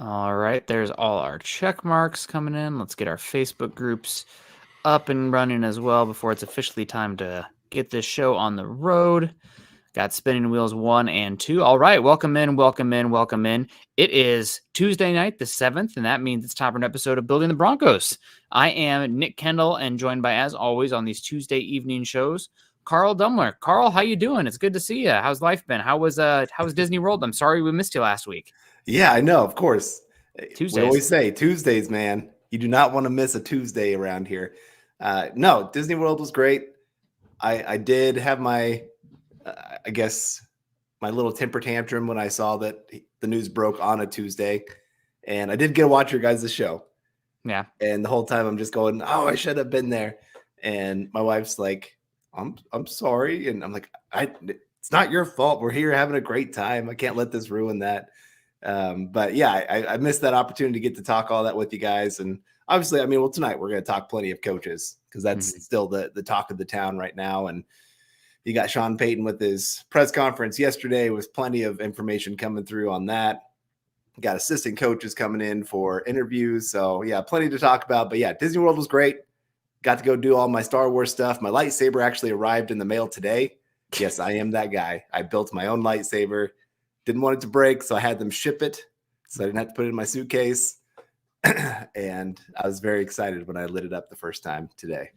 All right, there's all our check marks coming in. Let's get our Facebook groups up and running as well before it's officially time to get this show on the road. Got Spinning Wheels 1 and 2. All right, welcome in, welcome in, welcome in. It is Tuesday night, the 7th, and that means it's time for an episode of Building the Broncos. I am Nick Kendell, and joined by, as always, on these Tuesday evening shows, Carl Dumler. Carl, how you doing? It's good to see you. How's life been? How was Disney World? I'm sorry we missed you last week. Yeah, I know. Of course. We Tuesdays. always say Tuesdays, man. You do not want to miss a Tuesday around here. No, Disney World was great. I did have my, I guess, my little temper tantrum when I saw that the news broke on a Tuesday. And I did get to watch your guys' show. Yeah. And the whole time I'm just going, oh, I should have been there. And my wife's like, I'm sorry. And I'm like, it's not your fault. We're here having a great time. I can't let this ruin that. But yeah, I missed that opportunity to get to talk all that with you guys. And obviously, I mean, well, tonight we're going to talk plenty of coaches because that's still the talk of the town right now. And you got Sean Payton with his press conference yesterday with plenty of information coming through on that. Got assistant coaches coming in for interviews. So yeah, plenty to talk about. But yeah, Disney World was great. Got to go do all my Star Wars stuff. My lightsaber actually arrived in the mail today. Yes, I am that guy. I built my own lightsaber. Didn't want it to break, so I had them ship it. So I didn't have to put it in my suitcase. And I was very excited when I lit it up the first time today.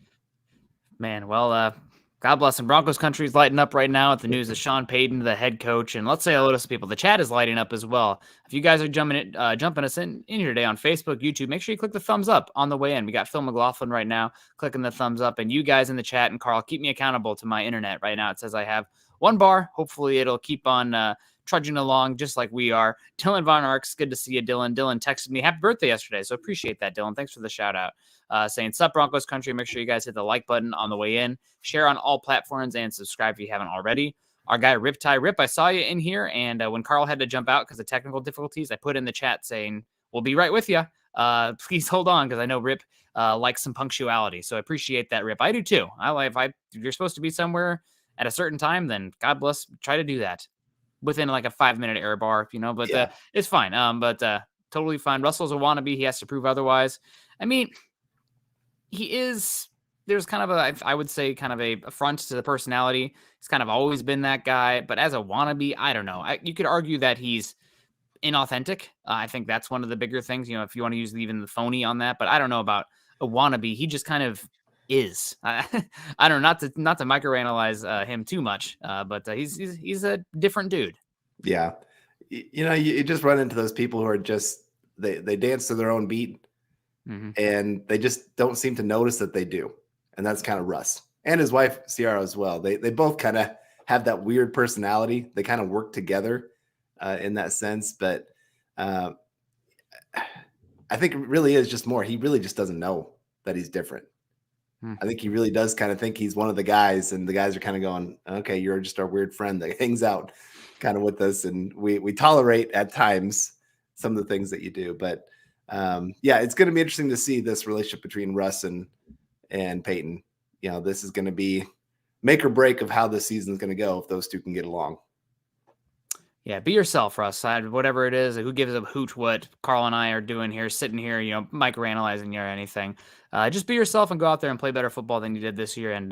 Man, well, God bless him. Broncos country is lighting up right now at the news of Sean Payton, the head coach. And let's say hello to some people. The chat is lighting up as well. If you guys are jumping us in here today on Facebook, YouTube, make sure you click the thumbs up on the way in. We got Phil McLaughlin right now clicking the thumbs up. And you guys in the chat, and Carl, keep me accountable to my internet right now. It says I have one bar. Hopefully it'll keep on trudging along just like we are. Dylan Von Arks, good to see you, Dylan. Dylan texted me happy birthday yesterday, so appreciate that, Dylan. Thanks for the shout out. Saying sup Broncos country. Make sure you guys hit the like button on the way in, share on all platforms, and subscribe if you haven't already. Our guy Rip, I saw you in here, and when Carl had to jump out because of technical difficulties, I put in the chat saying we'll be right with you. Please hold on because I know Rip likes some punctuality, so I appreciate that, Rip. I do too. If you're supposed to be somewhere at a certain time, then God bless. Try to do that within like a 5-minute error bar, but Yeah. it's fine. But totally fine. Russell's a wannabe. He has to prove otherwise. I mean, there's kind of I would say kind of a front to the personality. He's kind of always been that guy, but as a wannabe, I don't know. You could argue that he's inauthentic. I think that's one of the bigger things, if you want to use even the phony on that, but I don't know about a wannabe. He just kind of is. I don't know, not to microanalyze him too much, but he's a different dude. Yeah. You just run into those people who are just, they dance to their own beat. Mm-hmm. And they just don't seem to notice that they do. And that's kind of Russ and his wife, Ciara, as well. They both kind of have that weird personality. They kind of work together in that sense. But I think it really is just more. He really just doesn't know that he's different. I think he really does kind of think he's one of the guys. And the guys are kind of going, okay, you're just our weird friend that hangs out kind of with us. And we tolerate at times some of the things that you do. But yeah, it's going to be interesting to see this relationship between Russ and Payton. This is going to be make or break of how this season is going to go if those two can get along. Yeah, be yourself, Russ. Whatever it is, who gives a hoot what Carl and I are doing here, sitting here, microanalyzing you or anything. Just be yourself and go out there and play better football than you did this year, and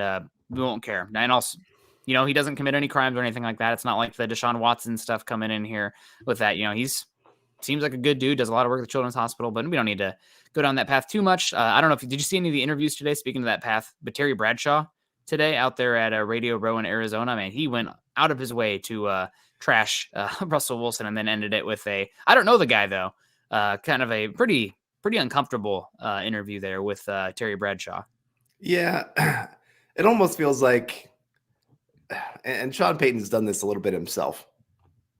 we won't care. And also, he doesn't commit any crimes or anything like that. It's not like the Deshaun Watson stuff coming in here with that. He's seems like a good dude, does a lot of work at the Children's Hospital, but we don't need to go down that path too much. I don't know did you see any of the interviews today, speaking of that path, but Terry Bradshaw today out there at Radio Row in Arizona, man, he went out of his way to trash Russell Wilson and then ended it with I don't know the guy though, kind of a pretty uncomfortable interview there with Terry Bradshaw. Yeah, it almost feels like, and Sean Payton's done this a little bit himself,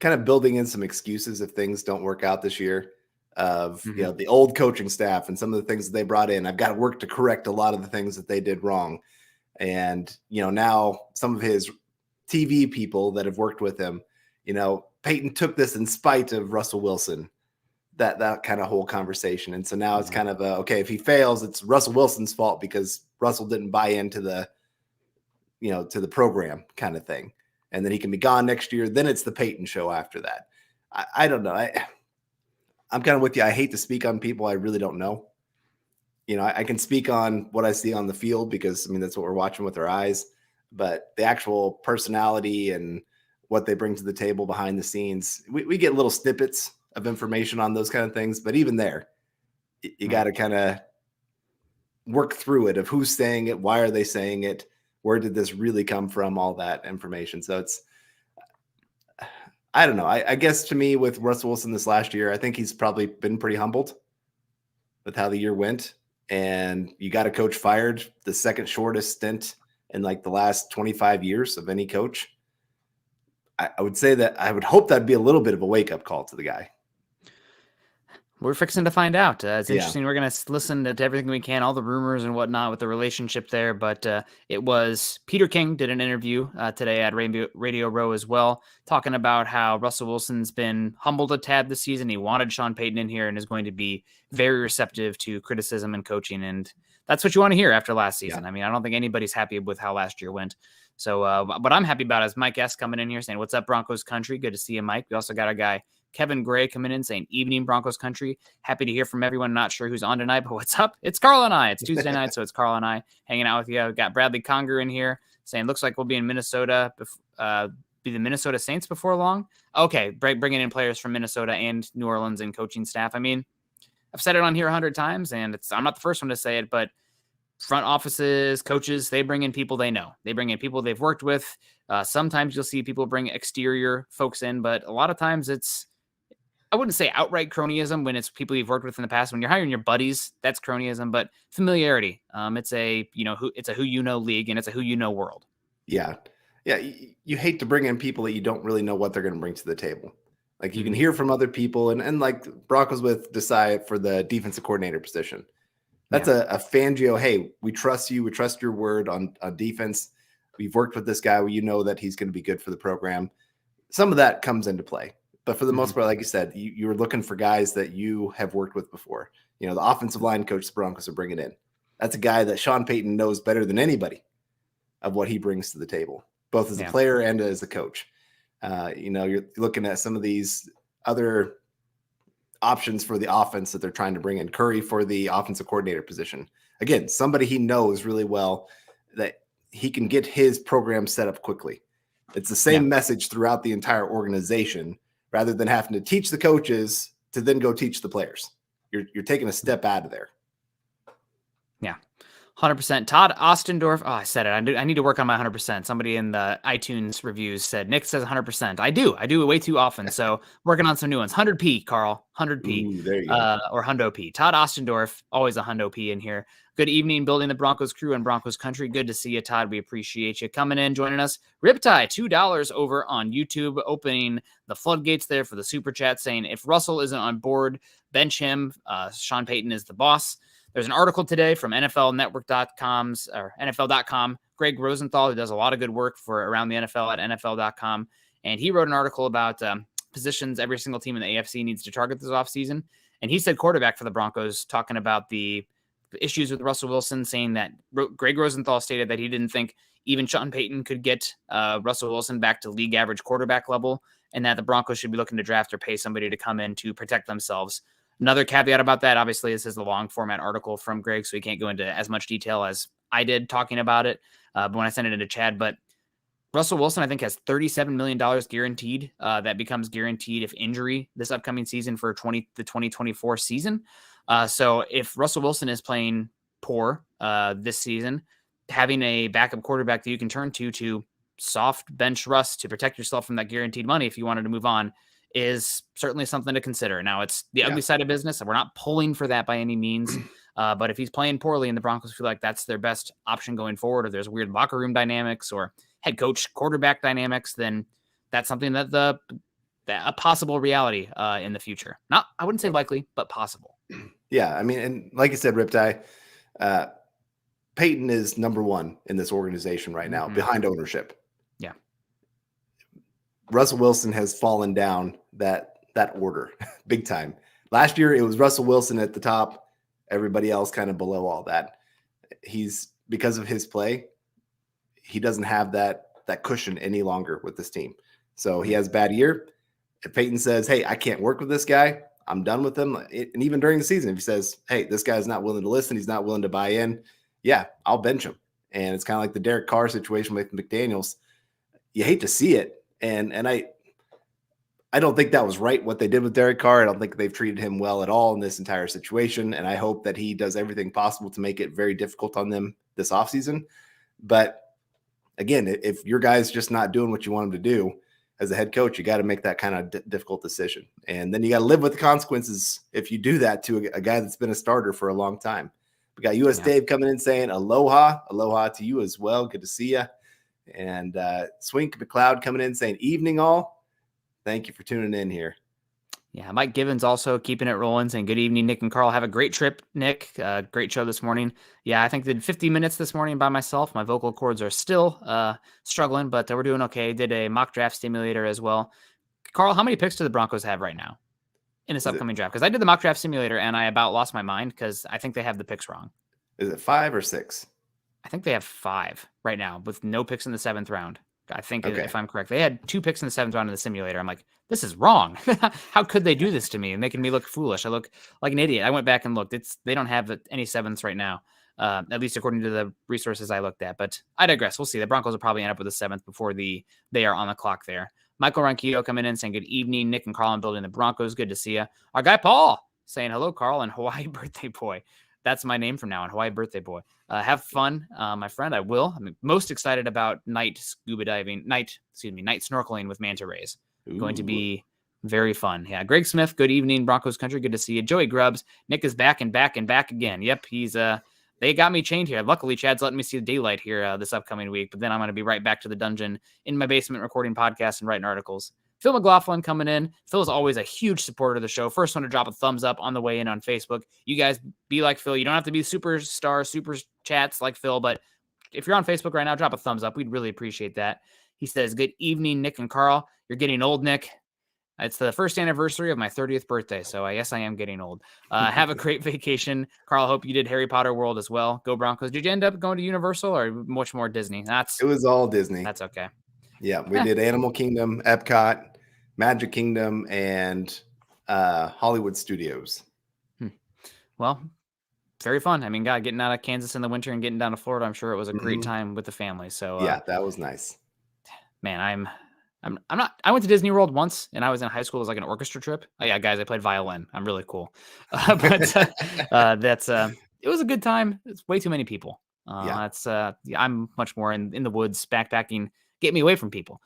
kind of building in some excuses if things don't work out this year of, the old coaching staff and some of the things that they brought in. I've got to work to correct a lot of the things that they did wrong. And, now some of his TV people that have worked with him, Payton took this in spite of Russell Wilson, that kind of whole conversation. And so now it's kind of okay, if he fails, it's Russell Wilson's fault because Russell didn't buy into the program kind of thing. And then he can be gone next year. Then it's the Payton show after that. I don't know. I'm kind of with you. I hate to speak on people I really don't know. I can speak on what I see on the field because, that's what we're watching with our eyes. But the actual personality and what they bring to the table behind the scenes, we get little snippets of information on those kind of things. But even there, you got to kind of work through it of who's saying it, why are they saying it, where did this really come from, all that information. So I don't know. I guess to me with Russell Wilson this last year, I think he's probably been pretty humbled with how the year went. And you got a coach fired, the second shortest stint in like the last 25 years of any coach. I would say that I would hope that'd be a little bit of a wake-up call to the guy. We're fixing to find out. It's Yeah. interesting. We're going to listen to everything we can, all the rumors and whatnot with the relationship there. But it was Peter King did an interview today at Radio Row as well, talking about how Russell Wilson's been humbled a tad this season. He wanted Sean Payton in here and is going to be very receptive to criticism and coaching. And that's what you want to hear after last season. Yeah. I don't think anybody's happy with how last year went. So what I'm happy about is Mike S. coming in here saying, "What's up, Broncos country? Good to see you, Mike." We also got our guy Kevin Gray coming in saying, "Evening, Broncos country. Happy to hear from everyone. Not sure who's on tonight, but what's up? It's Carl and I. It's Tuesday night, so it's Carl and I hanging out with you. I've got Bradley Conger in here saying, looks like we'll be in Minnesota, be the Minnesota Saints before long. Okay, bringing in players from Minnesota and New Orleans and coaching staff. I've said it on here 100 times, and I'm not the first one to say it, but front offices, coaches, they bring in people they know. They bring in people they've worked with. Sometimes you'll see people bring exterior folks in, but a lot of times I wouldn't say outright cronyism when it's people you've worked with in the past. When you're hiring your buddies, that's cronyism, but familiarity. It's a who you know league, and it's a who you know world. Yeah. You hate to bring in people that you don't really know what they're going to bring to the table. Like you can hear from other people, and like Broncos with Desai for the defensive coordinator position. That's a Fangio. Hey, we trust you. We trust your word on defense. We've worked with this guy. You know that he's going to be good for the program. Some of that comes into play. But for the most part, like you said, you're looking for guys that you have worked with before. The offensive line coach the Broncos are bringing in. That's a guy that Sean Payton knows better than anybody of what he brings to the table, both as a player and as a coach. You're looking at some of these other options for the offense that they're trying to bring in. Curry for the offensive coordinator position. Again, somebody he knows really well that he can get his program set up quickly. It's the same message throughout the entire organization, rather than having to teach the coaches to then go teach the players. You're taking a step out of there. Yeah. 100%. Todd Ostendorf. Oh, I said it. I need to work on my 100%. Somebody in the iTunes reviews said, Nick says 100%. I do it way too often. So working on some new ones. 100p, Carl. 100p. Ooh, there you go. Or Hundo P. Todd Ostendorf. Always a Hundo P in here. Good evening, building the Broncos crew and Broncos country. Good to see you, Todd. We appreciate you coming in, joining us. Riptide, $2 over on YouTube, opening the floodgates there for the super chat, saying if Russell isn't on board, bench him. Sean Payton is the boss. There's an article today from NFL.com, Greg Rosenthal, who does a lot of good work for around the NFL at NFL.com. And he wrote an article about positions every single team in the AFC needs to target this offseason. And he said quarterback for the Broncos, talking about the issues with Russell Wilson, saying that Greg Rosenthal stated that he didn't think even Sean Payton could get Russell Wilson back to league average quarterback level, and that the Broncos should be looking to draft or pay somebody to come in to protect themselves. Another caveat about that, obviously, this is the long format article from Greg, so he can't go into as much detail as I did talking about it but when I sent it into Chad. But Russell Wilson, I think, has $37 million guaranteed. That becomes guaranteed if injury this upcoming season for the 2024 season. So if Russell Wilson is playing poor this season, having a backup quarterback that you can turn to soft bench Russ to protect yourself from that guaranteed money if you wanted to move on is certainly something to consider. Now, it's the ugly side of business, and we're not pulling for that by any means. But if he's playing poorly and the Broncos feel like that's their best option going forward, or there's weird locker room dynamics or head coach quarterback dynamics, then that's something that a possible reality in the future. Not, I wouldn't say likely, but possible. Yeah, and like you said, Riptide, Payton is number one in this organization right now, behind ownership. Yeah. Russell Wilson has fallen down that order big time. Last year, it was Russell Wilson at the top, everybody else kind of below all that. Because of his play, he doesn't have that cushion any longer with this team. So he has a bad year. If Payton says, hey, I can't work with this guy, I'm done with him. And even during the season, if he says, hey, this guy's not willing to listen, he's not willing to buy in, yeah, I'll bench him. And it's kind of like the Derek Carr situation with McDaniels. You hate to see it. And I don't think that was right what they did with Derek Carr. I don't think they've treated him well at all in this entire situation. And I hope that he does everything possible to make it very difficult on them this offseason. But again, if your guy's just not doing what you want him to do as a head coach, you got to make that kind of difficult decision. And then you got to live with the consequences if you do that to a guy that's been a starter for a long time. We got US Dave coming in saying aloha to you as well. Good to see you. And Swink McLeod coming in saying evening all. Thank you for tuning in here. Yeah, Mike Givens also keeping it rolling, saying good evening, Nick and Carl. Have a great trip, Nick. Great show this morning. Yeah, I think I did 50 minutes this morning by myself. My vocal cords are still struggling, but we're doing okay. Did a mock draft simulator as well. Carl, how many picks do the Broncos have right now in this upcoming draft? Because I did the mock draft simulator and I about lost my mind because I think they have the picks wrong. Is it 5 or 6? I think they have 5 right now with no picks in the 7th round. I think if I'm correct, they had 2 picks in the 7th round in the simulator. I'm like, this is wrong. How could they do this to me and making me look foolish? I look like an idiot. I went back and looked. They don't have any 7ths right now, at least according to the resources I looked at. But I digress. We'll see. The Broncos will probably end up with a 7th before they are on the clock there. Michael Ronquillo coming in saying good evening. Nick and Carl and building the Broncos. Good to see you. Our guy Paul saying hello, Carl, and Hawaii birthday boy. That's my name from now on, Hawaii birthday boy. Have fun, my friend. I will. I'm most excited about night snorkeling with manta rays. Going to be very fun. Yeah. Greg Smith, good evening, Broncos country. Good to see you. Joey Grubbs, Nick is back and back and back again. Yep. He's, they got me chained here. Luckily, Chad's letting me see the daylight here this upcoming week, but then I'm going to be right back to the dungeon in my basement recording podcasts and writing articles. Phil McLaughlin coming in. Phil is always a huge supporter of the show. First one to drop a thumbs up on the way in on Facebook. You guys be like Phil. You don't have to be super chats like Phil, but if you're on Facebook right now, drop a thumbs up. We'd really appreciate that. He says, good evening, Nick and Carl. You're getting old, Nick. It's the first anniversary of my 30th birthday, so I guess I am getting old. Have a great vacation. Carl, I hope you did Harry Potter World as well. Go Broncos. Did you end up going to Universal or much more Disney? It was all Disney. That's okay. Yeah, we did Animal Kingdom, Epcot, Magic Kingdom, and Hollywood Studios. Well, very fun. I mean, God, getting out of Kansas in the winter and getting down to Florida, I'm sure it was a great time with the family. So yeah, that was nice. Man, I'm not. I went to Disney World once, and I was in high school. It was like an orchestra trip. Oh, yeah, guys, I played violin. I'm really cool. But it was a good time. It's way too many people. I'm much more in the woods backpacking. Get me away from people.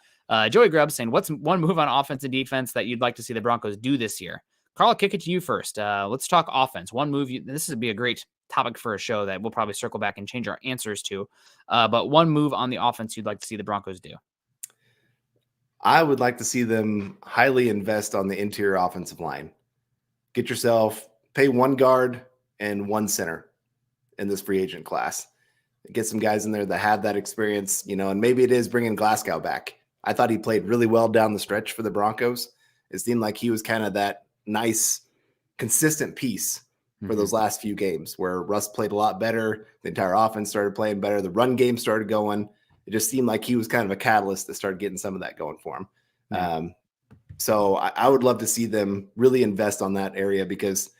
Joey Grubbs saying, what's one move on offense and defense that you'd like to see the Broncos do this year? Carl, I'll kick it to you first. Let's talk offense. One move. This would be a great topic for a show that we'll probably circle back and change our answers to. But one move on the offense you'd like to see the Broncos do. I would like to see them highly invest on the interior offensive line. Get yourself, pay one guard and one center in this free agent class. Get some guys in there that have that experience, and maybe it is bringing Glasgow back. I thought he played really well down the stretch for the Broncos. It seemed like he was kind of that nice, consistent piece for those last few games where Russ played a lot better. The entire offense started playing better. The run game started going. It just seemed like he was kind of a catalyst that started getting some of that going for him. So I would love to see them really invest on that area because,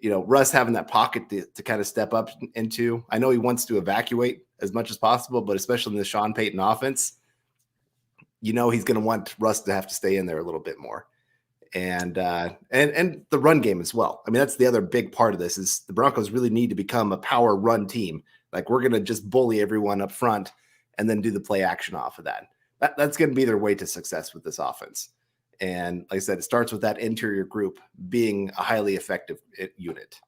Russ having that pocket to kind of step up into. I know he wants to evacuate as much as possible, but especially in the Sean Payton offense, he's going to want Russ to have to stay in there a little bit more. And the run game as well. I mean, that's the other big part of this is the Broncos really need to become a power run team. Like we're going to just bully everyone up front and then do the play action off of that. That's going to be their way to success with this offense. And like I said, it starts with that interior group being a highly effective unit.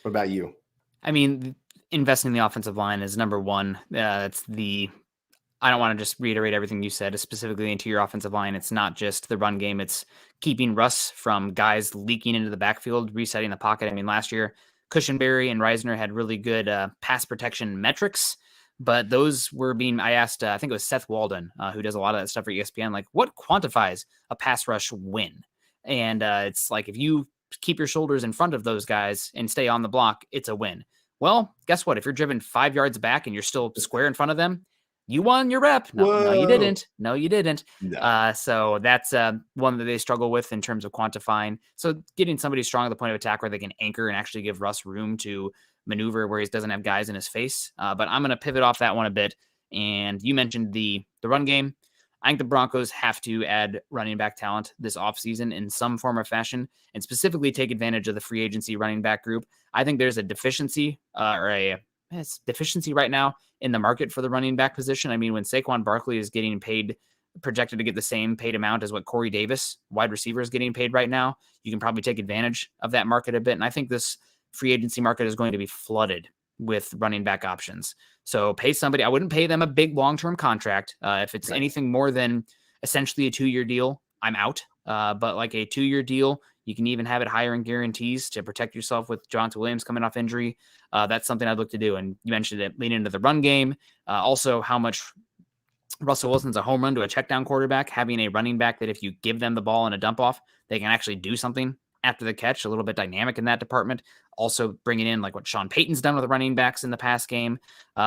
What about you? I mean, investing in the offensive line is number one. I don't want to just reiterate everything you said, specifically into your offensive line. It's not just the run game. It's keeping Russ from guys leaking into the backfield, resetting the pocket. I mean, last year, Cushenberry and Reisner had really good pass protection metrics, but those were I asked, I think it was Seth Walden, who does a lot of that stuff for ESPN, like what quantifies a pass rush win? And it's like, if you keep your shoulders in front of those guys and stay on the block, it's a win. Well, guess what? If you're driven 5 yards back and you're still square in front of them, You won your rep. No, you Whoa. didn't. No, you didn't. No. So that's one that they struggle with in terms of quantifying. So getting somebody strong at the point of attack where they can anchor and actually give Russ room to maneuver where he doesn't have guys in his face. But I'm going to pivot off that one a bit. And you mentioned the run game. I think the Broncos have to add running back talent this offseason in some form or fashion, and specifically take advantage of the free agency running back group. I think there's a deficiency deficiency right now in the market for the running back position. I mean, when Saquon Barkley is getting paid, projected to get the same paid amount as what Corey Davis, wide receiver, is getting paid right now, you can probably take advantage of that market a bit. And I think this free agency market is going to be flooded with running back options. So pay somebody. I wouldn't pay them a big long-term contract. If it's anything more than essentially a 2-year deal, I'm out. But like a 2-year deal, you can even have it higher in guarantees to protect yourself with Jonathan Williams coming off injury. That's something I'd look to do. And you mentioned it, lean into the run game. Also, how much Russell Wilson's a home run to a check down quarterback, having a running back that if you give them the ball in a dump off, they can actually do something after the catch, a little bit dynamic in that department. Also bringing in like what Sean Payton's done with the running backs in the past game.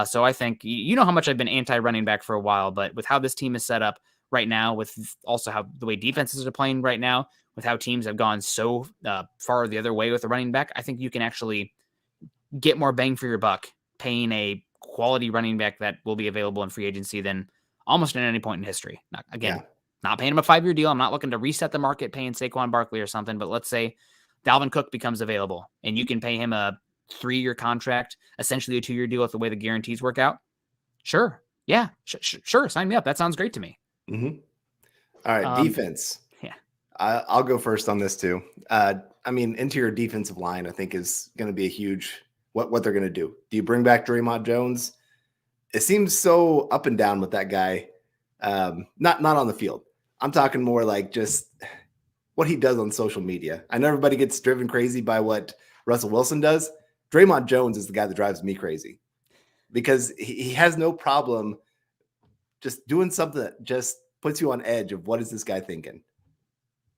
So I think, you know how much I've been anti-running back for a while, but with how this team is set up right now, with also how the way defenses are playing right now, with how teams have gone so far the other way with the running back, I think you can actually get more bang for your buck paying a quality running back that will be available in free agency than almost at any point in history. Not paying him a 5-year deal. I'm not looking to reset the market paying Saquon Barkley or something, but let's say Dalvin Cook becomes available and you can pay him a 3-year contract, essentially a 2-year deal with the way the guarantees work out. Sure. Yeah, sure. Sign me up. That sounds great to me. Mm-hmm. All right. Defense. Yeah. I'll go first on this too. I mean, interior defensive line, I think, is going to be a huge, what they're going to do. Do you bring back Draymond Jones? It seems so up and down with that guy. Not on the field. I'm talking more like just what he does on social media. I know everybody gets driven crazy by what Russell Wilson does. Draymond Jones is the guy that drives me crazy because he has no problem just doing something that just puts you on edge of what is this guy thinking.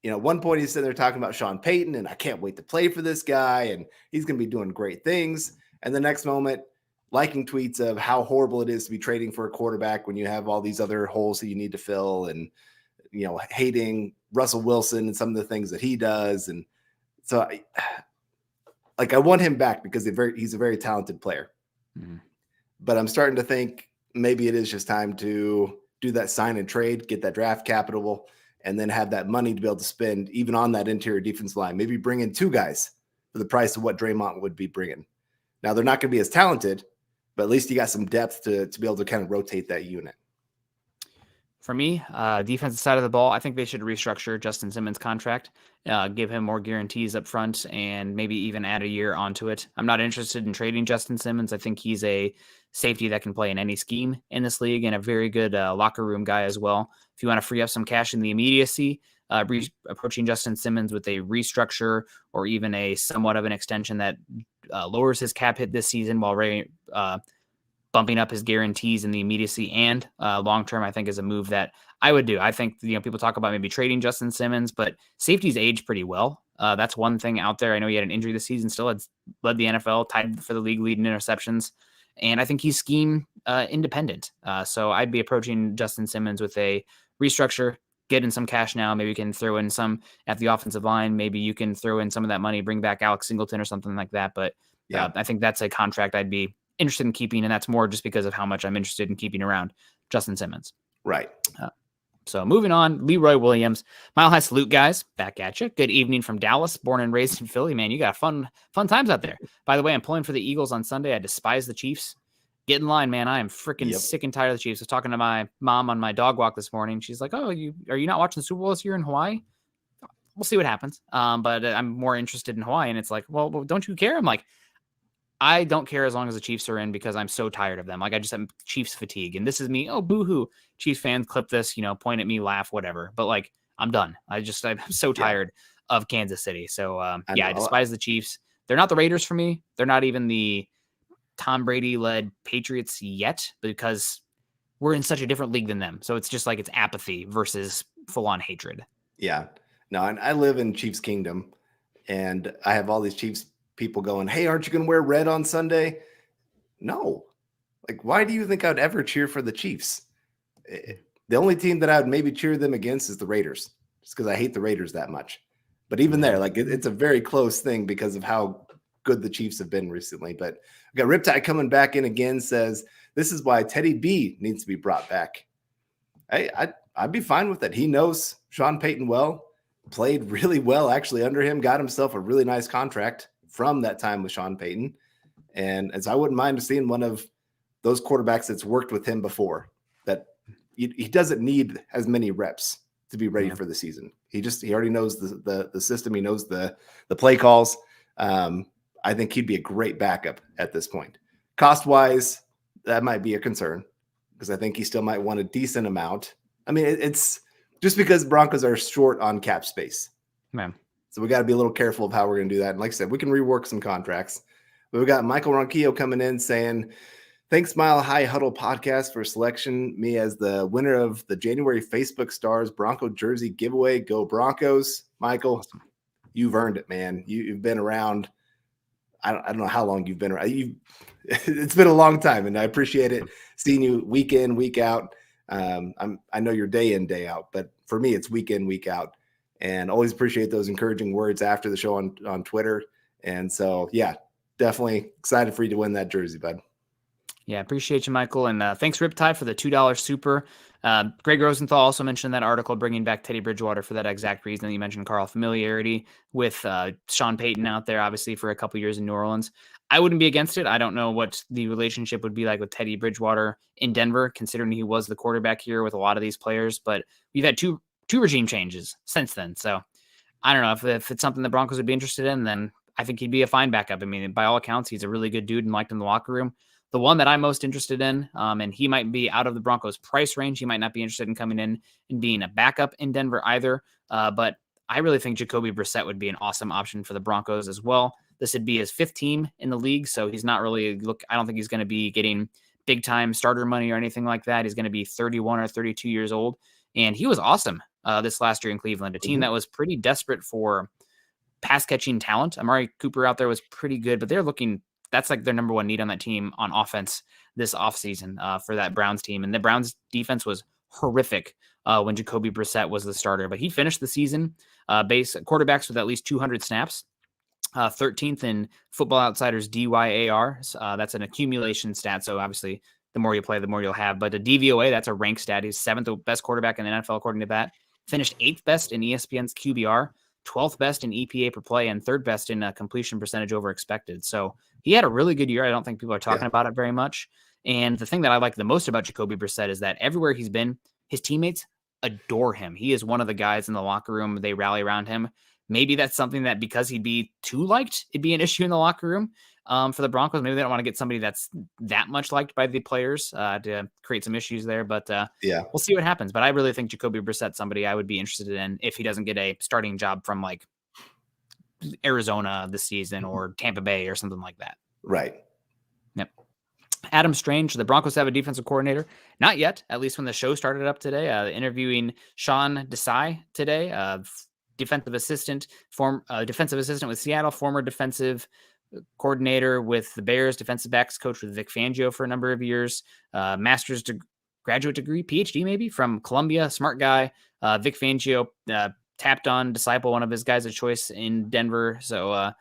You know, at one point he's sitting there talking about Sean Payton and I can't wait to play for this guy and he's going to be doing great things. And the next moment, liking tweets of how horrible it is to be trading for a quarterback when you have all these other holes that you need to fill and, you know, hating Russell Wilson and some of the things that he does. And so I want him back because he's a very talented player. Mm-hmm. But I'm starting to think maybe it is just time to do that sign and trade, get that draft capital, and then have that money to be able to spend even on that interior defense line. Maybe bring in 2 guys for the price of what Draymond would be bringing. Now, they're not going to be as talented, but at least you got some depth to be able to kind of rotate that unit. For me, defensive side of the ball, I think they should restructure Justin Simmons' contract, give him more guarantees up front, and maybe even add a year onto it. I'm not interested in trading Justin Simmons. I think he's a safety that can play in any scheme in this league and a very good locker room guy as well. If you want to free up some cash in the immediacy, approaching Justin Simmons with a restructure or even a somewhat of an extension that lowers his cap hit this season while bumping up his guarantees in the immediacy and long-term, I think is a move that I would do. I think, people talk about maybe trading Justin Simmons, but safety's aged pretty well. That's one thing out there. I know he had an injury this season, still had led the NFL, tied for the league lead in interceptions. And I think he's scheme independent. So I'd be approaching Justin Simmons with a restructure, get in some cash now. Maybe you can throw in some at the offensive line. Maybe you can throw in some of that money, bring back Alex Singleton or something like that. But I think that's a contract I'd be interested in keeping, and that's more just because of how much I'm interested in keeping around Justin Simmons. Right. So moving on, Leroy Williams, Mile High Salute, guys, back at you. Good evening from Dallas, born and raised in Philly. Man, you got fun times out there. By the way, I'm pulling for the Eagles on Sunday. I despise the Chiefs. Get in line, man. I am freaking sick and tired of the Chiefs. I was talking to my mom on my dog walk this morning. She's like, "Oh, are you not watching the Super Bowl this year in Hawaii?" We'll see what happens. But I'm more interested in Hawaii, and it's like, well, don't you care? I'm like, I don't care as long as the Chiefs are in because I'm so tired of them. Like I just have Chiefs fatigue, and this is me. Oh, boo-hoo. Chiefs fans clip this, point at me, laugh, whatever. But like, I'm done. I'm so tired of Kansas City. So I despise the Chiefs. They're not the Raiders for me. They're not even the Tom Brady led Patriots yet because we're in such a different league than them. So it's just like it's apathy versus full on hatred. Yeah, no. And I live in Chiefs Kingdom and I have all these Chiefs people going, "Hey, aren't you going to wear red on Sunday?" No, Like, why do you think I'd ever cheer for the Chiefs? The only team that I would maybe cheer them against is the Raiders, just because I hate the Raiders that much. But even there, like it's a very close thing because of how good the Chiefs have been recently. But we got Riptide coming back in again, says this is why Teddy B needs to be brought back. I'd be fine with it. He knows Sean Payton well, played really well actually under him, got himself a really nice contract from that time with Sean Payton. And as I wouldn't mind seeing one of those quarterbacks that's worked with him before, that he doesn't need as many reps to be ready for the season. He already knows the system. He knows the play calls. I think he'd be a great backup at this point. Cost wise, that might be a concern because I think he still might want a decent amount. I mean, it's just because Broncos are short on cap space. Man. So we got to be a little careful of how we're going to do that. And like I said, we can rework some contracts. But we got Michael Ronquillo coming in saying, thanks, Mile High Huddle podcast for selection me as the winner of the January Facebook Stars Bronco jersey giveaway. Go Broncos. Michael, you've earned it, man. You've been around. I don't know how long you've been around. It's been a long time, and I appreciate it. Seeing you week in, week out. I know you're day in, day out, but for me, it's week in, week out. And always appreciate those encouraging words after the show on Twitter. And so, yeah, definitely excited for you to win that jersey, bud. Yeah, appreciate you, Michael. And thanks, Riptide, for the $2 super. Greg Rosenthal also mentioned that article bringing back Teddy Bridgewater for that exact reason that you mentioned, Carl. Familiarity with Sean Payton out there, obviously, for a couple years in New Orleans. I wouldn't be against it. I don't know what the relationship would be like with Teddy Bridgewater in Denver, considering he was the quarterback here with a lot of these players. But we've had two regime changes since then. So I don't know if it's something the Broncos would be interested in, then I think he'd be a fine backup. I mean, by all accounts, he's a really good dude and liked in the locker room. The one that I'm most interested in, and he might be out of the Broncos' price range. He might not be interested in coming in and being a backup in Denver either. But I really think Jacoby Brissett would be an awesome option for the Broncos as well. This would be his fifth team in the league, so he's not really I don't think he's going to be getting big time starter money or anything like that. He's going to be 31 or 32 years old, and he was awesome this last year in Cleveland, a team that was pretty desperate for pass catching talent. Amari Cooper out there was pretty good, but that's like their number one need on that team on offense this offseason for that Browns team. And the Browns defense was horrific when Jacoby Brissett was the starter, but he finished the season base quarterbacks with at least 200 snaps, 13th in Football Outsiders DYAR. That's an accumulation stat. So obviously the more you play, the more you'll have, but the DVOA, that's a rank stat. He's seventh best quarterback in the NFL, according to that. Finished eighth best in ESPN's QBR, 12th best in EPA per play, and third best in completion percentage over expected. So he had a really good year. I don't think people are talking about it very much. And the thing that I like the most about Jacoby Brissett is that everywhere he's been, his teammates adore him. He is one of the guys in the locker room. They rally around him. Maybe that's something that because he'd be too liked, it'd be an issue in the locker room for the Broncos. Maybe they don't want to get somebody that's that much liked by the players to create some issues there. But we'll see what happens. But I really think Jacoby Brissett's somebody I would be interested in if he doesn't get a starting job from like Arizona this season or Tampa Bay or something like that. Right. Yep. Adam Strange, the Broncos have a defensive coordinator. Not yet, at least when the show started up today. Interviewing Sean Desai today, defensive assistant with Seattle, former defensive coordinator with the Bears, defensive backs coach with Vic Fangio for a number of years, graduate degree, PhD maybe, from Columbia, smart guy. Vic Fangio tapped on Disciple, one of his guys of choice in Denver. So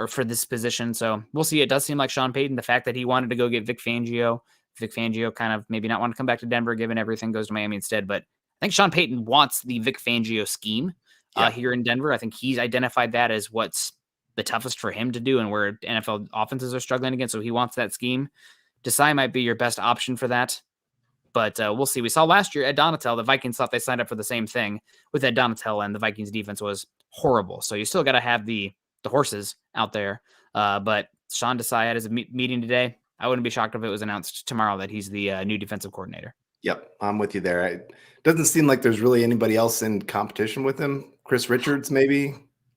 for this position. So we'll see. It does seem like Sean Payton, the fact that he wanted to go get Vic Fangio kind of maybe not want to come back to Denver, given everything goes to Miami instead. But I think Sean Payton wants the Vic Fangio scheme here in Denver. I think he's identified that as what's the toughest for him to do and where NFL offenses are struggling against. So he wants that scheme. Desai might be your best option for that. But we'll see. We saw last year Ed Donatel, the Vikings thought they signed up for the same thing with Ed Donatel, and the Vikings defense was horrible. So you still got to have the horses out there. But Sean Desai had his meeting today. I wouldn't be shocked if it was announced tomorrow that he's the new defensive coordinator. Yep, I'm with you there. It doesn't seem like there's really anybody else in competition with him. Chris Richards, maybe?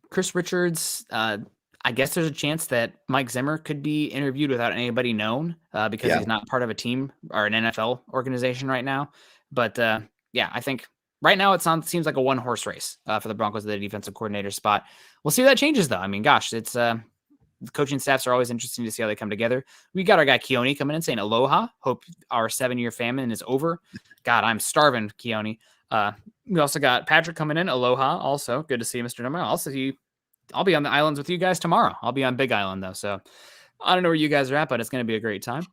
Chris Richards, I guess there's a chance that Mike Zimmer could be interviewed without anybody known because he's not part of a team or an NFL organization right now. But I think right now seems like a one-horse race for the Broncos at the defensive coordinator spot. We'll see if that changes, though. I mean, gosh, it's The coaching staffs are always interesting to see how they come together. We got our guy Keone coming in saying aloha. Hope our 7-year famine is over. God, I'm starving, Keone. We also got Patrick coming in. Aloha. Also, good to see you, Mr. Dummer. Also, I'll be on the islands with you guys tomorrow. I'll be on Big Island though, so I don't know where you guys are at, but it's going to be a great time.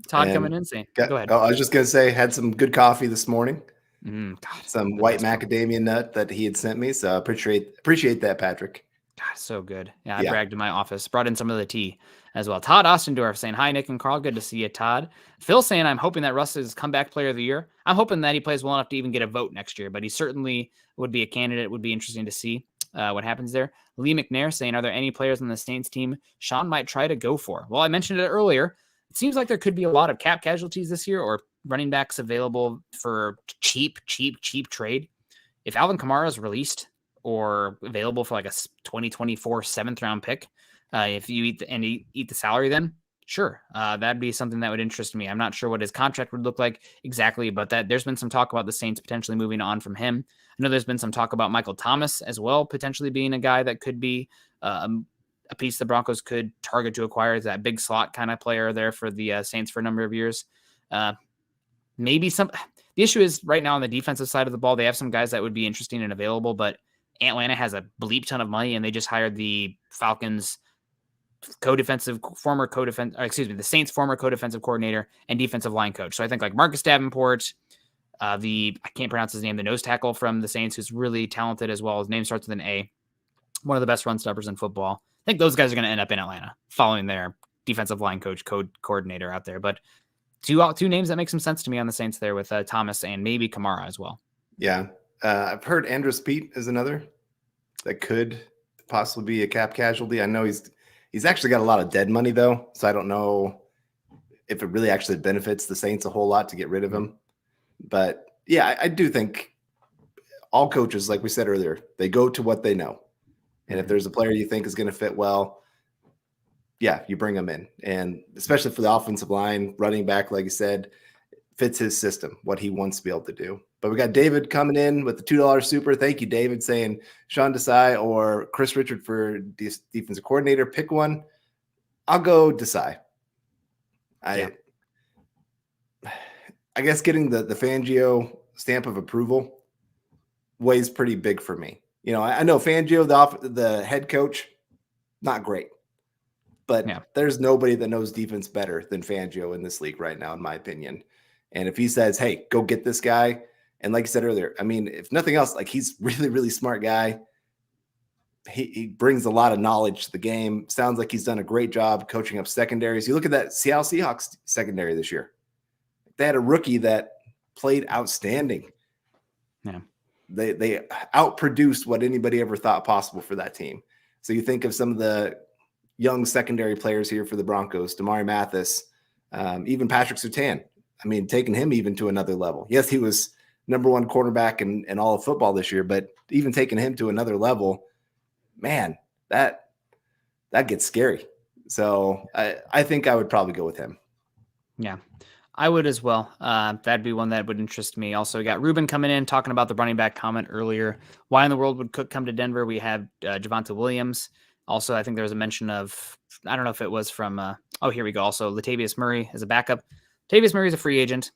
Todd coming in saying, go ahead. I was just going to say, had some good coffee this morning. God, some white macadamia nut that he had sent me. So I appreciate that, Patrick. God, so good. Yeah, I bragged in my office. Brought in some of the tea as well. Todd Ostendorf saying, hi, Nick and Carl. Good to see you, Todd. Phil saying, I'm hoping that Russ is comeback player of the year. I'm hoping that he plays well enough to even get a vote next year, but he certainly would be a candidate. It would be interesting to see what happens there. Lee McNair saying, are there any players on the Saints team Sean might try to go for? Well, I mentioned it earlier. It seems like there could be a lot of cap casualties this year or running backs available for cheap trade. If Alvin Kamara is released or available for like a 2024 7th round pick, if you eat the salary, then sure, that'd be something that would interest me. I'm not sure what his contract would look like exactly, but there's been some talk about the Saints potentially moving on from him. I know there's been some talk about Michael Thomas as well, potentially being a guy that could be a piece the Broncos could target to acquire, is that big slot kind of player there for the Saints for a number of years. Maybe the issue is right now on the defensive side of the ball, they have some guys that would be interesting and available, but Atlanta has a bleep ton of money and they just hired the Falcons the Saints former co-defensive coordinator and defensive line coach. So I think like Marcus Davenport, I can't pronounce his name, the nose tackle from the Saints, who's really talented as well. His name starts with an A, one of the best run stoppers in football. I think those guys are going to end up in Atlanta following their defensive line coach, coordinator out there. But two names that make some sense to me on the Saints there with Thomas and maybe Kamara as well. Yeah. I've heard Andrus Peat is another that could possibly be a cap casualty. I know he's actually got a lot of dead money though. So I don't know if it really actually benefits the Saints a whole lot to get rid of him. But yeah, I do think all coaches, like we said earlier, they go to what they know. And if there's a player you think is going to fit well, yeah, you bring him in. And especially for the offensive line, running back, like you said, fits his system, what he wants to be able to do. But we got David coming in with the $2 super. Thank you, David, saying Sean Desai or Chris Richard for defensive coordinator. Pick one. I'll go Desai. I guess getting the Fangio stamp of approval weighs pretty big for me. You know, I know Fangio, the head coach, not great. But there's nobody that knows defense better than Fangio in this league right now, in my opinion. And if he says, hey, go get this guy. And like I said earlier, I mean, if nothing else, like he's really, really smart guy. He brings a lot of knowledge to the game. Sounds like he's done a great job coaching up secondaries. You look at that Seattle Seahawks secondary this year. They had a rookie that played outstanding. Yeah. They outproduced what anybody ever thought possible for that team. So you think of some of the young secondary players here for the Broncos, Damari Mathis, even Patrick Surtain. I mean, taking him even to another level. Yes, he was number one quarterback in all of football this year, but even taking him to another level, man, that gets scary. So I think I would probably go with him. Yeah, I would as well. That'd be one that would interest me. Also, we got Ruben coming in talking about the running back comment earlier. Why in the world would Cook come to Denver? We have Javonte Williams. Also, I think there was a mention of, I don't know if it was from, here we go. Also, Latavius Murray as a backup. Latavius Murray is a free agent.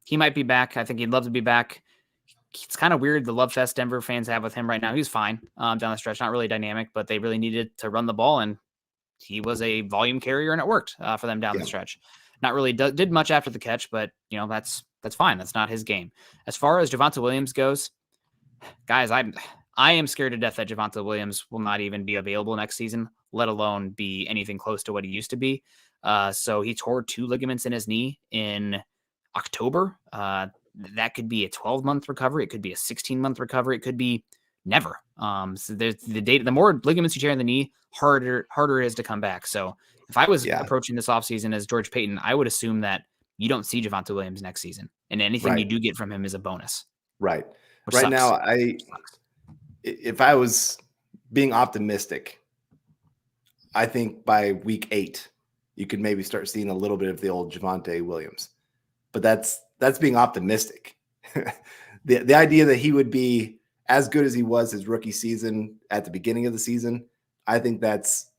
He might be back. I think he'd love to be back. It's kind of weird the love fest Denver fans have with him right now. He's fine down the stretch. Not really dynamic, but they really needed to run the ball, and he was a volume carrier, and it worked for them down the stretch. Not really did much after the catch, but you know that's fine. That's not his game. As far as Javonte Williams goes, guys, I am scared to death that Javonte Williams will not even be available next season, let alone be anything close to what he used to be. So he tore 2 ligaments in his knee in October. That could be a 12-month recovery. It could be a 16-month recovery. It could be never. So there's the more ligaments you tear in the knee, harder it is to come back. So if I was approaching this offseason as George Payton, I would assume that you don't see Javonte Williams next season, and anything you do get from him is a bonus. Right. Right sucks. Now, if I was being optimistic, I think by week 8, you could maybe start seeing a little bit of the old Javonte Williams. But that's being optimistic. The idea that he would be as good as he was his rookie season at the beginning of the season, I think that's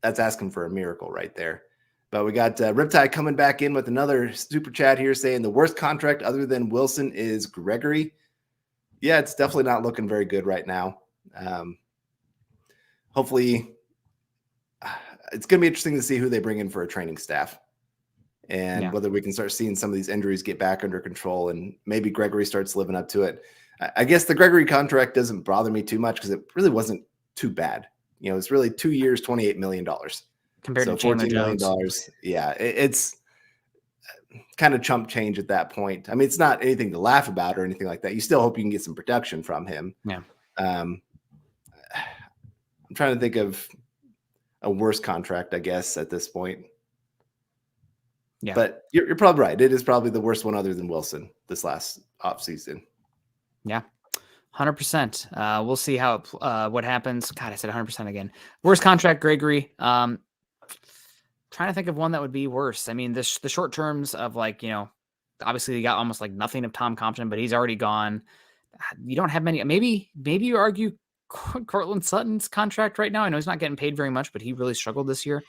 that's asking for a miracle right there. But we got Riptide coming back in with another super chat here saying the worst contract other than Wilson is Gregory. Yeah, it's definitely not looking very good right now. Hopefully, it's going to be interesting to see who they bring in for a training staff and whether we can start seeing some of these injuries get back under control and maybe Gregory starts living up to it. I guess the Gregory contract doesn't bother me too much because it really wasn't too bad. It's really 2 years, $28 million. Compared to $14 million. Yeah, it's kind of chump change at that point. I mean, it's not anything to laugh about or anything like that. You still hope you can get some production from him. Yeah. I'm trying to think of a worse contract, I guess, at this point. Yeah. But you're probably right. It is probably the worst one other than Wilson this last offseason. Yeah. 100%. We'll see how what happens. God, I said 100% again. Worst contract, Gregory. Trying to think of one that would be worse. I mean, the short terms of obviously you got almost like nothing of Tom Compton, but he's already gone. You don't have many. Maybe you argue Cortland Sutton's contract right now. I know he's not getting paid very much, but he really struggled this year.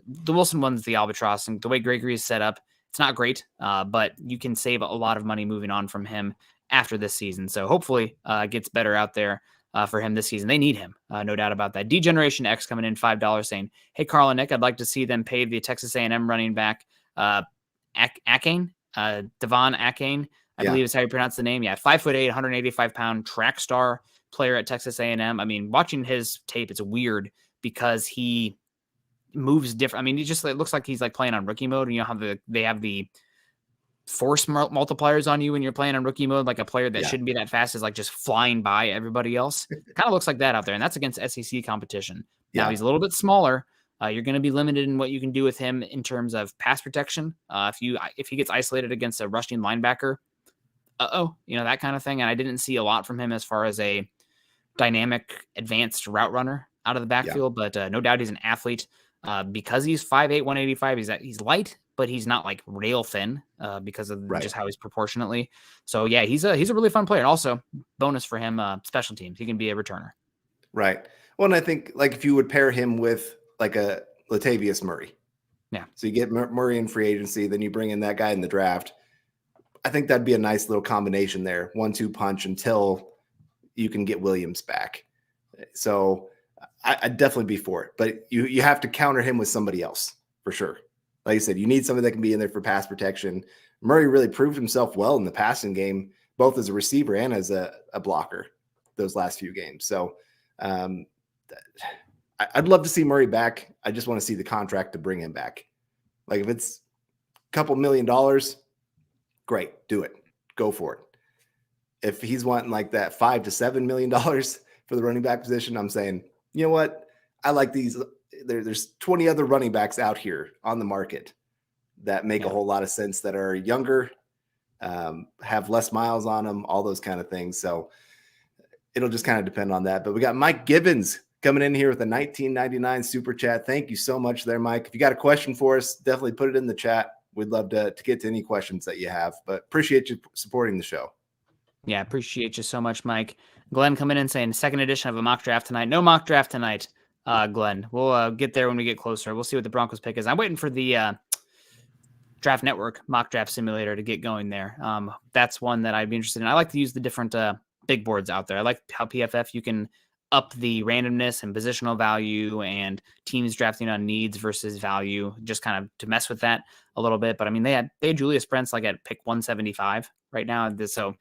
The Wilson one's the albatross, and the way Gregory is set up, it's not great, but you can save a lot of money moving on from him after this season. So hopefully it gets better out there for him this season. They need him, no doubt about that. D-Generation X coming in $5 saying, hey, Carl and Nick, I'd like to see them pay the Texas A&M running back Akane, Devon Akane, I believe is how you pronounce the name. Yeah, 5'8", 185-pound track star player at Texas A&M. I mean, watching his tape, it's weird because he moves different. I mean, it looks like he's like playing on rookie mode. And you know how they have the force multipliers on you when you're playing on rookie mode, like a player that shouldn't be that fast is like just flying by everybody else. Kind of looks like that out there, and that's against SEC competition. Now he's a little bit smaller. You're going to be limited in what you can do with him in terms of pass protection. If he gets isolated against a rushing linebacker, that kind of thing. And I didn't see a lot from him as far as a dynamic, advanced route runner out of the backfield, but no doubt he's an athlete. Because he's 5'8", 185, he's light, but he's not like rail thin because of just how he's proportionately. So yeah, he's a really fun player. And also, bonus for him, special teams. He can be a returner. Right. Well, and I think like if you would pair him with like a Latavius Murray. Yeah. So you get Murray in free agency, then you bring in that guy in the draft. I think that'd be a nice little combination there. 1-2 punch until you can get Williams back. So I'd definitely be for it, but you have to counter him with somebody else for sure. Like I said, you need somebody that can be in there for pass protection. Murray really proved himself well in the passing game, both as a receiver and as a blocker those last few games. So I'd love to see Murray back. I just want to see the contract to bring him back. Like if it's a couple $1 million, great, do it. Go for it. If he's wanting like that $5 to $7 million for the running back position, I'm saying, you know what? I like these. There's 20 other running backs out here on the market that make a whole lot of sense, that are younger, have less miles on them, all those kind of things. So it'll just kind of depend on that. But we got Mike Gibbons coming in here with a $19.99 super chat. Thank you so much there, Mike. If you got a question for us, definitely put it in the chat. We'd love to get to any questions that you have, but appreciate you supporting the show. Yeah, appreciate you so much, Mike. Glenn coming in saying second edition of a mock draft tonight. No mock draft tonight, Glenn. We'll get there when we get closer. We'll see what the Broncos pick is. I'm waiting for the Draft Network mock draft simulator to get going there. That's one that I'd be interested in. I like to use the different big boards out there. I like how PFF, you can up the randomness and positional value and teams drafting on needs versus value, just kind of to mess with that a little bit. But I mean, they had Julius Brents like at pick 175 right now. So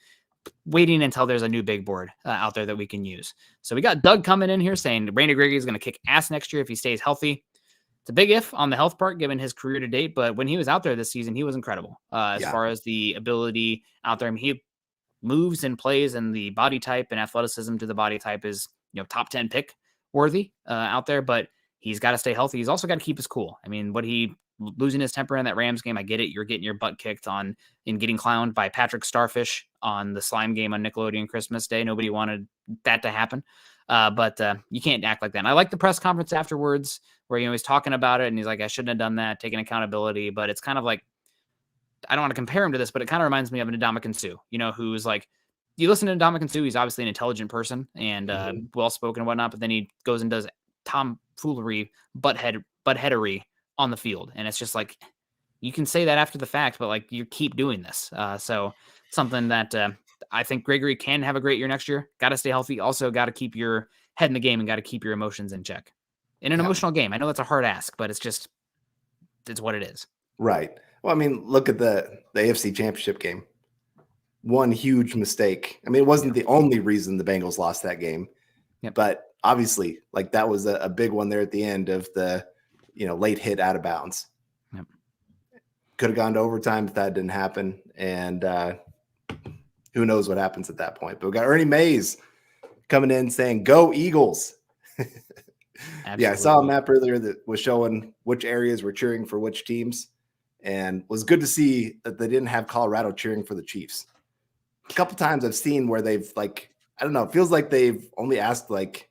waiting until there's a new big board out there that we can use. So we got Doug coming in here saying Randy Gregory is going to kick ass next year if he stays healthy. It's a big if on the health part, given his career to date. But when he was out there this season, he was incredible as far as the ability out there. I mean, he moves and plays, and the body type and athleticism to the body type is, top 10 pick worthy out there. But he's got to stay healthy. He's also got to keep his cool. I mean, losing his temper in that Rams game, I get it. You're getting your butt kicked in getting clowned by Patrick Starfish on the slime game on Nickelodeon Christmas Day. Nobody wanted that to happen. But you can't act like that. And I like the press conference afterwards where, he's talking about it and he's like, I shouldn't have done that, taking accountability. But it's kind of like, I don't want to compare him to this, but it kind of reminds me of an Ndamukong Suh, who's like, you listen to Ndamukong Suh, he's obviously an intelligent person and well-spoken and whatnot, but then he goes and does tomfoolery, buttheadery on the field. And it's just like, you can say that after the fact, but like you keep doing this. So something that I think Gregory can have a great year next year. Got to stay healthy. Also got to keep your head in the game and got to keep your emotions in check in an emotional game. I know that's a hard ask, but it's what it is. Right. Well, I mean, look at the AFC Championship game. One huge mistake. I mean, it wasn't the only reason the Bengals lost that game, but obviously, like that was a big one there at the end of the, late hit out of bounds. Yep. Could have gone to overtime if that didn't happen, and who knows what happens at that point. But we got Ernie Mays coming in saying, "Go Eagles." Yeah, I saw a map earlier that was showing which areas were cheering for which teams, and was good to see that they didn't have Colorado cheering for the Chiefs. A couple times I've seen where they've I don't know, it feels like they've only asked like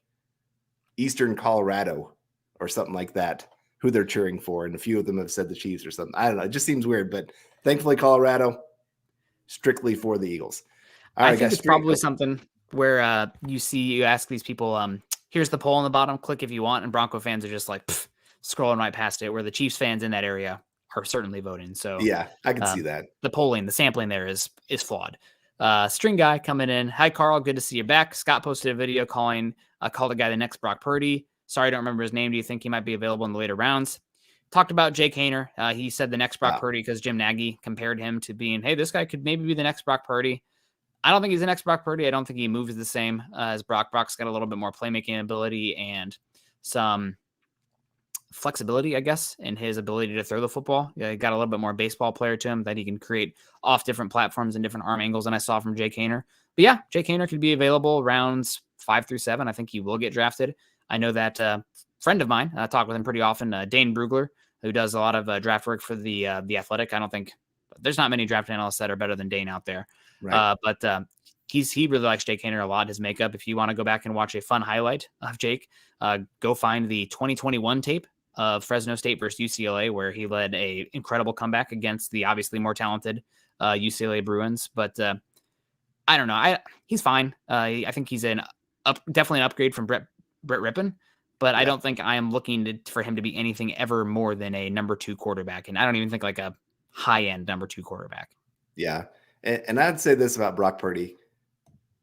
Eastern Colorado or something like that who they're cheering for, and a few of them have said the Chiefs or something. I don't know. It just seems weird, but thankfully Colorado strictly for the Eagles. All right, I think it's probably something where you ask these people, here's the poll on the bottom, click if you want, and Bronco fans are just like scrolling right past it, where the Chiefs fans in that area are certainly voting. So yeah, I can see that. The sampling there is flawed. String guy coming in. Hi, Carl. Good to see you back. Scott posted a video called the guy the next Brock Purdy. Sorry, I don't remember his name. Do you think he might be available in the later rounds? Talked about Jake Hayner. He said the next Brock Purdy because Jim Nagy compared him to being, hey, this guy could maybe be the next Brock Purdy. I don't think he's the next Brock Purdy. I don't think he moves the same as Brock. Brock's got a little bit more playmaking ability and some flexibility, I guess, in his ability to throw the football. He got a little bit more baseball player to him that he can create off different platforms and different arm angles than I saw from Jake Hayner. But yeah, Jake Hayner could be available rounds 5 through 7. I think he will get drafted. I know that friend of mine, I talk with him pretty often, Dane Brugler, who does a lot of draft work for the Athletic. I don't think there's not many draft analysts that are better than Dane out there. Right. But he really likes Jake Hayner a lot, his makeup. If you want to go back and watch a fun highlight of Jake, go find the 2021 tape of Fresno State versus UCLA, where he led a incredible comeback against the obviously more talented UCLA Bruins. But I don't know. He's fine. I think he's definitely an upgrade from Brett Rippon, but I don't think I am looking for him to be anything ever more than a number 2 quarterback. And I don't even think like a high-end number 2 quarterback. Yeah. And I'd say this about Brock Purdy.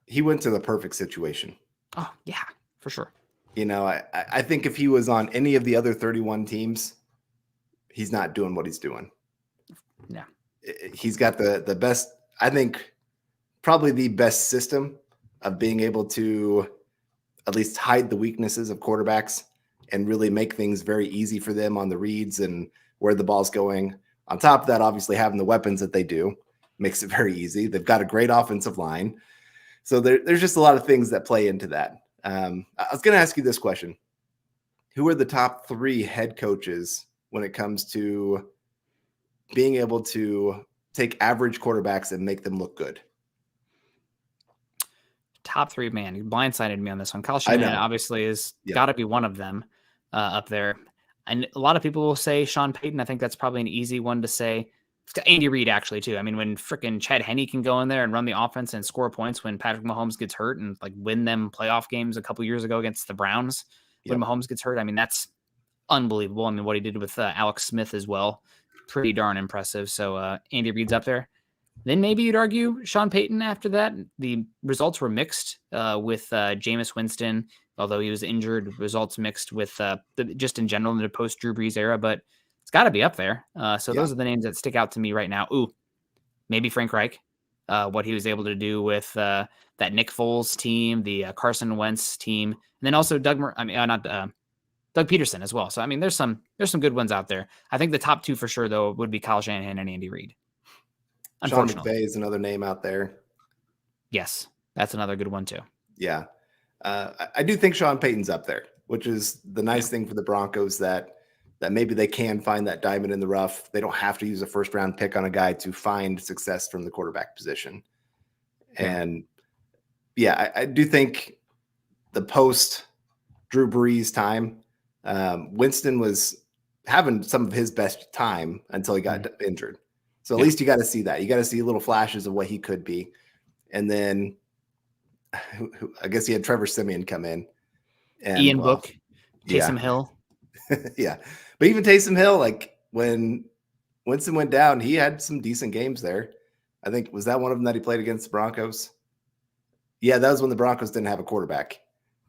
He went to the perfect situation. Oh, yeah, for sure. I think if he was on any of the other 31 teams, he's not doing what he's doing. Yeah. He's got the best, I think, probably the best system of being able to at least hide the weaknesses of quarterbacks and really make things very easy for them on the reads and where the ball's going. On top of that, obviously having the weapons that they do makes it very easy. They've got a great offensive line. So there's just a lot of things that play into that. I was going to ask you this question. Who are the top 3 head coaches when it comes to being able to take average quarterbacks and make them look good? Top 3, man. You blindsided me on this one. Kyle Shanahan obviously is got to be one of them up there. And a lot of people will say Sean Payton. I think that's probably an easy one to say. Andy Reid, actually, too. I mean, when freaking Chad Henne can go in there and run the offense and score points when Patrick Mahomes gets hurt and like win them playoff games a couple years ago against the Browns when Mahomes gets hurt. I mean, that's unbelievable. I mean, what he did with Alex Smith as well, pretty darn impressive. So Andy Reid's up there. Then maybe you'd argue Sean Payton after that. The results were mixed with Jameis Winston, although he was injured. Results mixed with just in general in the post-Drew Brees era, but it's got to be up there. So those are the names that stick out to me right now. Ooh, maybe Frank Reich, what he was able to do with that Nick Foles team, the Carson Wentz team, and then also Doug Peterson as well. So I mean, there's some good ones out there. I think the top 2 for sure though would be Kyle Shanahan and Andy Reid. Sean McVay is another name out there. Yes, that's another good one too. Yeah, I do think Sean Payton's up there, which is the nice thing for the Broncos that maybe they can find that diamond in the rough. They don't have to use a first-round pick on a guy to find success from the quarterback position. And I do think the post-Drew Brees time, Winston was having some of his best time until he got injured. So at least you got to see that. You got to see little flashes of what he could be. And then I guess he had Trevor Siemian come in. And Ian Book. Taysom Hill. Yeah. But even Taysom Hill, like when Winston went down, he had some decent games there. I think, was that one of them that he played against the Broncos? Yeah, that was when the Broncos didn't have a quarterback.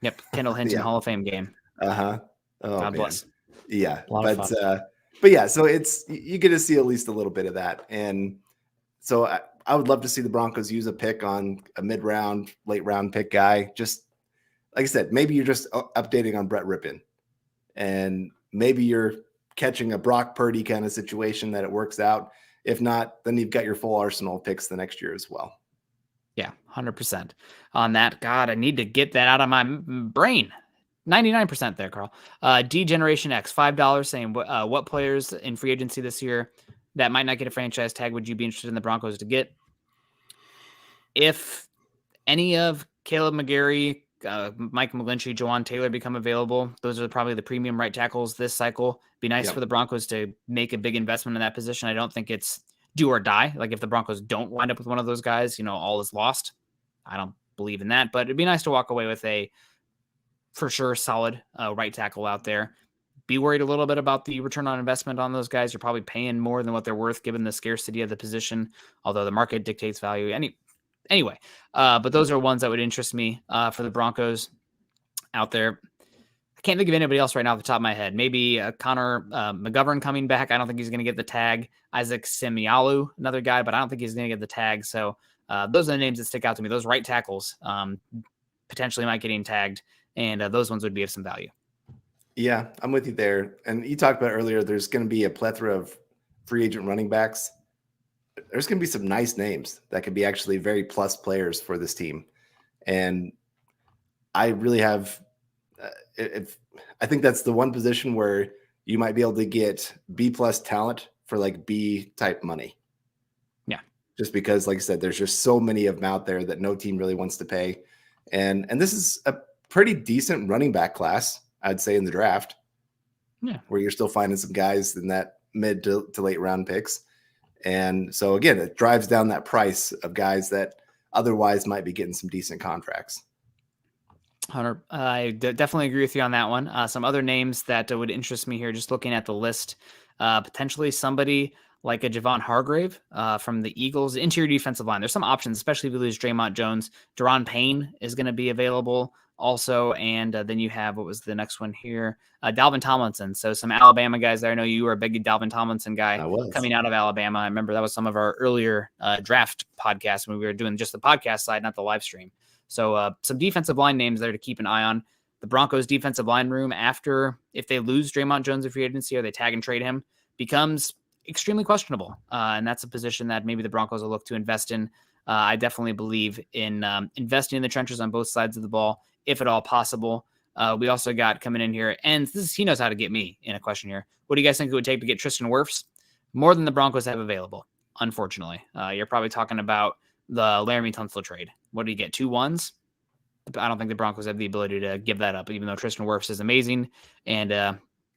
Yep. Kendall Hinton Yeah. Hall of Fame game. Uh-huh. Oh, God man. bless. Yeah. A lot of fun. But yeah, so you get to see at least a little bit of that. And so I would love to see the Broncos use a pick on a mid-round, late-round pick guy. Just like I said, maybe you're just updating on Brett Rippon. And maybe you're catching a Brock Purdy kind of situation that it works out. If not, then you've got your full arsenal of picks the next year as well. Yeah, 100% on that. God, I need to get that out of my brain. 99% there, Carl. D Generation X, $5 saying what players in free agency this year that might not get a franchise tag would you be interested in the Broncos to get? If any of Caleb McGarry, Mike McGlinchey, Jawan Taylor become available, those are probably the premium right tackles this cycle. Be nice for the Broncos to make a big investment in that position. I don't think it's do or die. Like if the Broncos don't wind up with one of those guys, all is lost. I don't believe in that, but it'd be nice to walk away with a for sure solid right tackle out there. Be worried a little bit about the return on investment on those guys. You're probably paying more than what they're worth given the scarcity of the position, although the market dictates value. Anyway, but those are ones that would interest me for the Broncos out there. I can't think of anybody else right now off the top of my head. Maybe Connor McGovern coming back. I don't think he's going to get the tag. Isaac Semialu, another guy, but I don't think he's going to get the tag. So those are the names that stick out to me. Those right tackles potentially might getting tagged, and those ones would be of some value. Yeah, I'm with you there. And you talked about earlier, there's going to be a plethora of free agent running backs. There's going to be some nice names that could be actually very plus players for this team. And I really have, I think that's the one position where you might be able to get B plus talent for like B type money. Yeah. Just because, like I said, there's just so many of them out there that no team really wants to pay. And this is a pretty decent running back class, I'd say, in the draft. Yeah. Where you're still finding some guys in that mid to late round picks. And so, again, it drives down that price of guys that otherwise might be getting some decent contracts. Hunter, I definitely agree with you on that one. Some other names that would interest me here, just looking at the list, potentially somebody like a Javon Hargrave from the Eagles, interior defensive line. There's some options, especially if we lose Draymond Jones. Daron Payne is going to be available also. And then you have, what was the next one here? Dalvin Tomlinson. So some Alabama guys there. I know you were a big Dalvin Tomlinson guy coming out of Alabama. I remember that was some of our earlier draft podcasts when we were doing just the podcast side, not the live stream. So some defensive line names there to keep an eye on. The Broncos defensive line room after, if they lose Draymond Jones in free agency or they tag and trade him, becomes extremely questionable. And that's a position that maybe the Broncos will look to invest in. I definitely believe in investing in the trenches on both sides of the ball, if at all possible. We also got coming in here, and he knows how to get me in a question here. What do you guys think it would take to get Tristan Wirfs? More than the Broncos have available, unfortunately. You're probably talking about the Laramie Tunsil trade. What do you get? 2 1s? I don't think the Broncos have the ability to give that up, even though Tristan Wirfs is amazing. And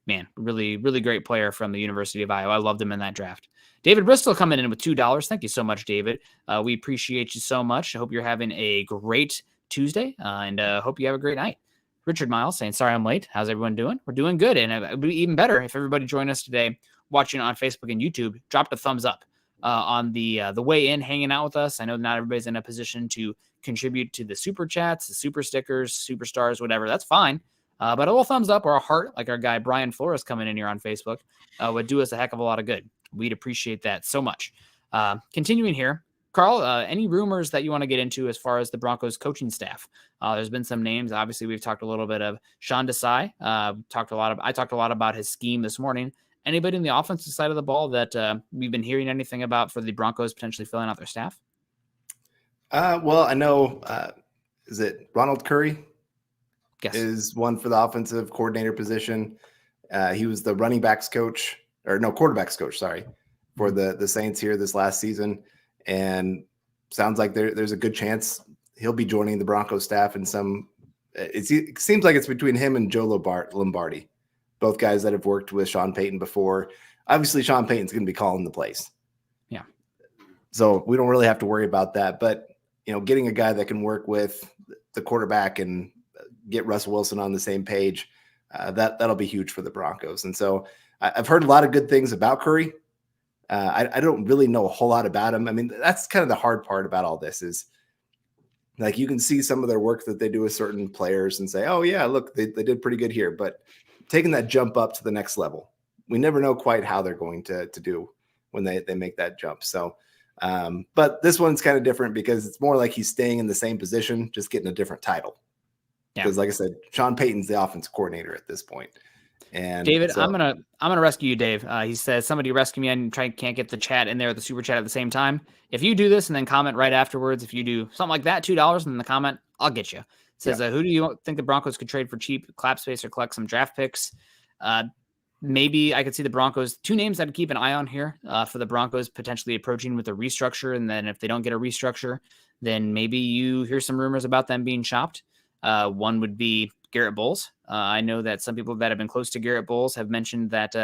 man, really, really great player from the University of Iowa. I loved him in that draft. David Bristol coming in with $2. Thank you so much, David. We appreciate you so much. I hope you're having a great Tuesday and hope you have a great night. Richard Miles saying, sorry I'm late. How's everyone doing? We're doing good. And it would be even better if everybody joined us today watching on Facebook and YouTube. Dropped a thumbs up on the way in, hanging out with us. I know not everybody's in a position to contribute to the super chats, the super stickers, superstars, whatever. That's fine. But a little thumbs up or a heart, like our guy Brian Flores coming in here on Facebook, would do us a heck of a lot of good. We'd appreciate that so much. Continuing here, Carl, any rumors that you want to get into as far as the Broncos coaching staff? There's been some names. Obviously, we've talked a little bit of Sean Desai. I talked a lot about his scheme this morning. Anybody in the offensive side of the ball that we've been hearing anything about for the Broncos potentially filling out their staff? Well, I know, is it Ronald Curry? Yes. Is one for the offensive coordinator position. He was the quarterbacks coach, sorry, for the Saints here this last season. And sounds like there's a good chance he'll be joining the Broncos staff in some, it seems like it's between him and Joe Lombardi, both guys that have worked with Sean Payton before. Obviously, Sean Payton's going to be calling the plays. Yeah. So we don't really have to worry about that. But, getting a guy that can work with the quarterback and get Russell Wilson on the same page, that'll be huge for the Broncos. And so I've heard a lot of good things about Curry. I don't really know a whole lot about him. I mean, that's kind of the hard part about all this is like you can see some of their work that they do with certain players and say, oh, yeah, look, they did pretty good here. But taking that jump up to the next level, we never know quite how they're going to do when they make that jump. So, but this one's kind of different because it's more like he's staying in the same position, just getting a different title. Because like I said, Sean Payton's the offensive coordinator at this point. And David, so, I'm gonna rescue you, Dave. He says somebody rescue me and can't get the chat in there, the super chat at the same time. If you do this and then comment right afterwards, if you do something like that, $2 in the comment, I'll get you. It says, who do you think the Broncos could trade for cheap cap space or collect some draft picks? Maybe I could see the Broncos. 2 names I'd keep an eye on here for the Broncos potentially approaching with a restructure. And then if they don't get a restructure, then maybe you hear some rumors about them being shopped. One would be Garrett Bowles. I know that some people that have been close to Garrett Bowles have mentioned that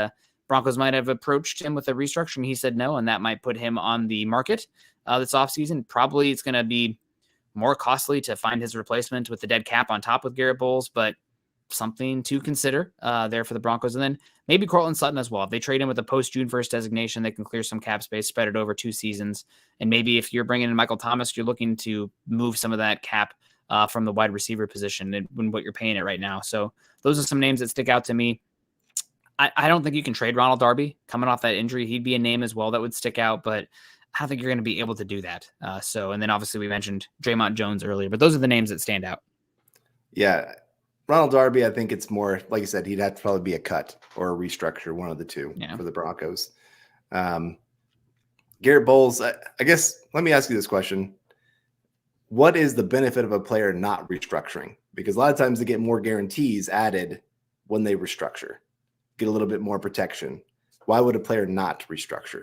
Broncos might have approached him with a restructure, and he said no, and that might put him on the market this offseason. Probably it's going to be more costly to find his replacement with the dead cap on top with Garrett Bowles, but something to consider there for the Broncos. And then maybe Cortland Sutton as well. If they trade him with a post-June 1st designation, they can clear some cap space, spread it over 2 seasons. And maybe if you're bringing in Michael Thomas, you're looking to move some of that cap from the wide receiver position and what you're paying it right now. So those are some names that stick out to me. I don't think you can trade Ronald Darby coming off that injury. He'd be a name as well that would stick out, but I don't think you're going to be able to do that. And then obviously we mentioned Draymond Jones earlier, but those are the names that stand out. Yeah. Ronald Darby, I think it's more, like you said, he'd have to probably be a cut or a restructure, one of the two for the Broncos. Garrett Bowles, I guess, let me ask you this question. What is the benefit of a player not restructuring? Because a lot of times they get more guarantees added when they restructure, get a little bit more protection. Why would a player not restructure?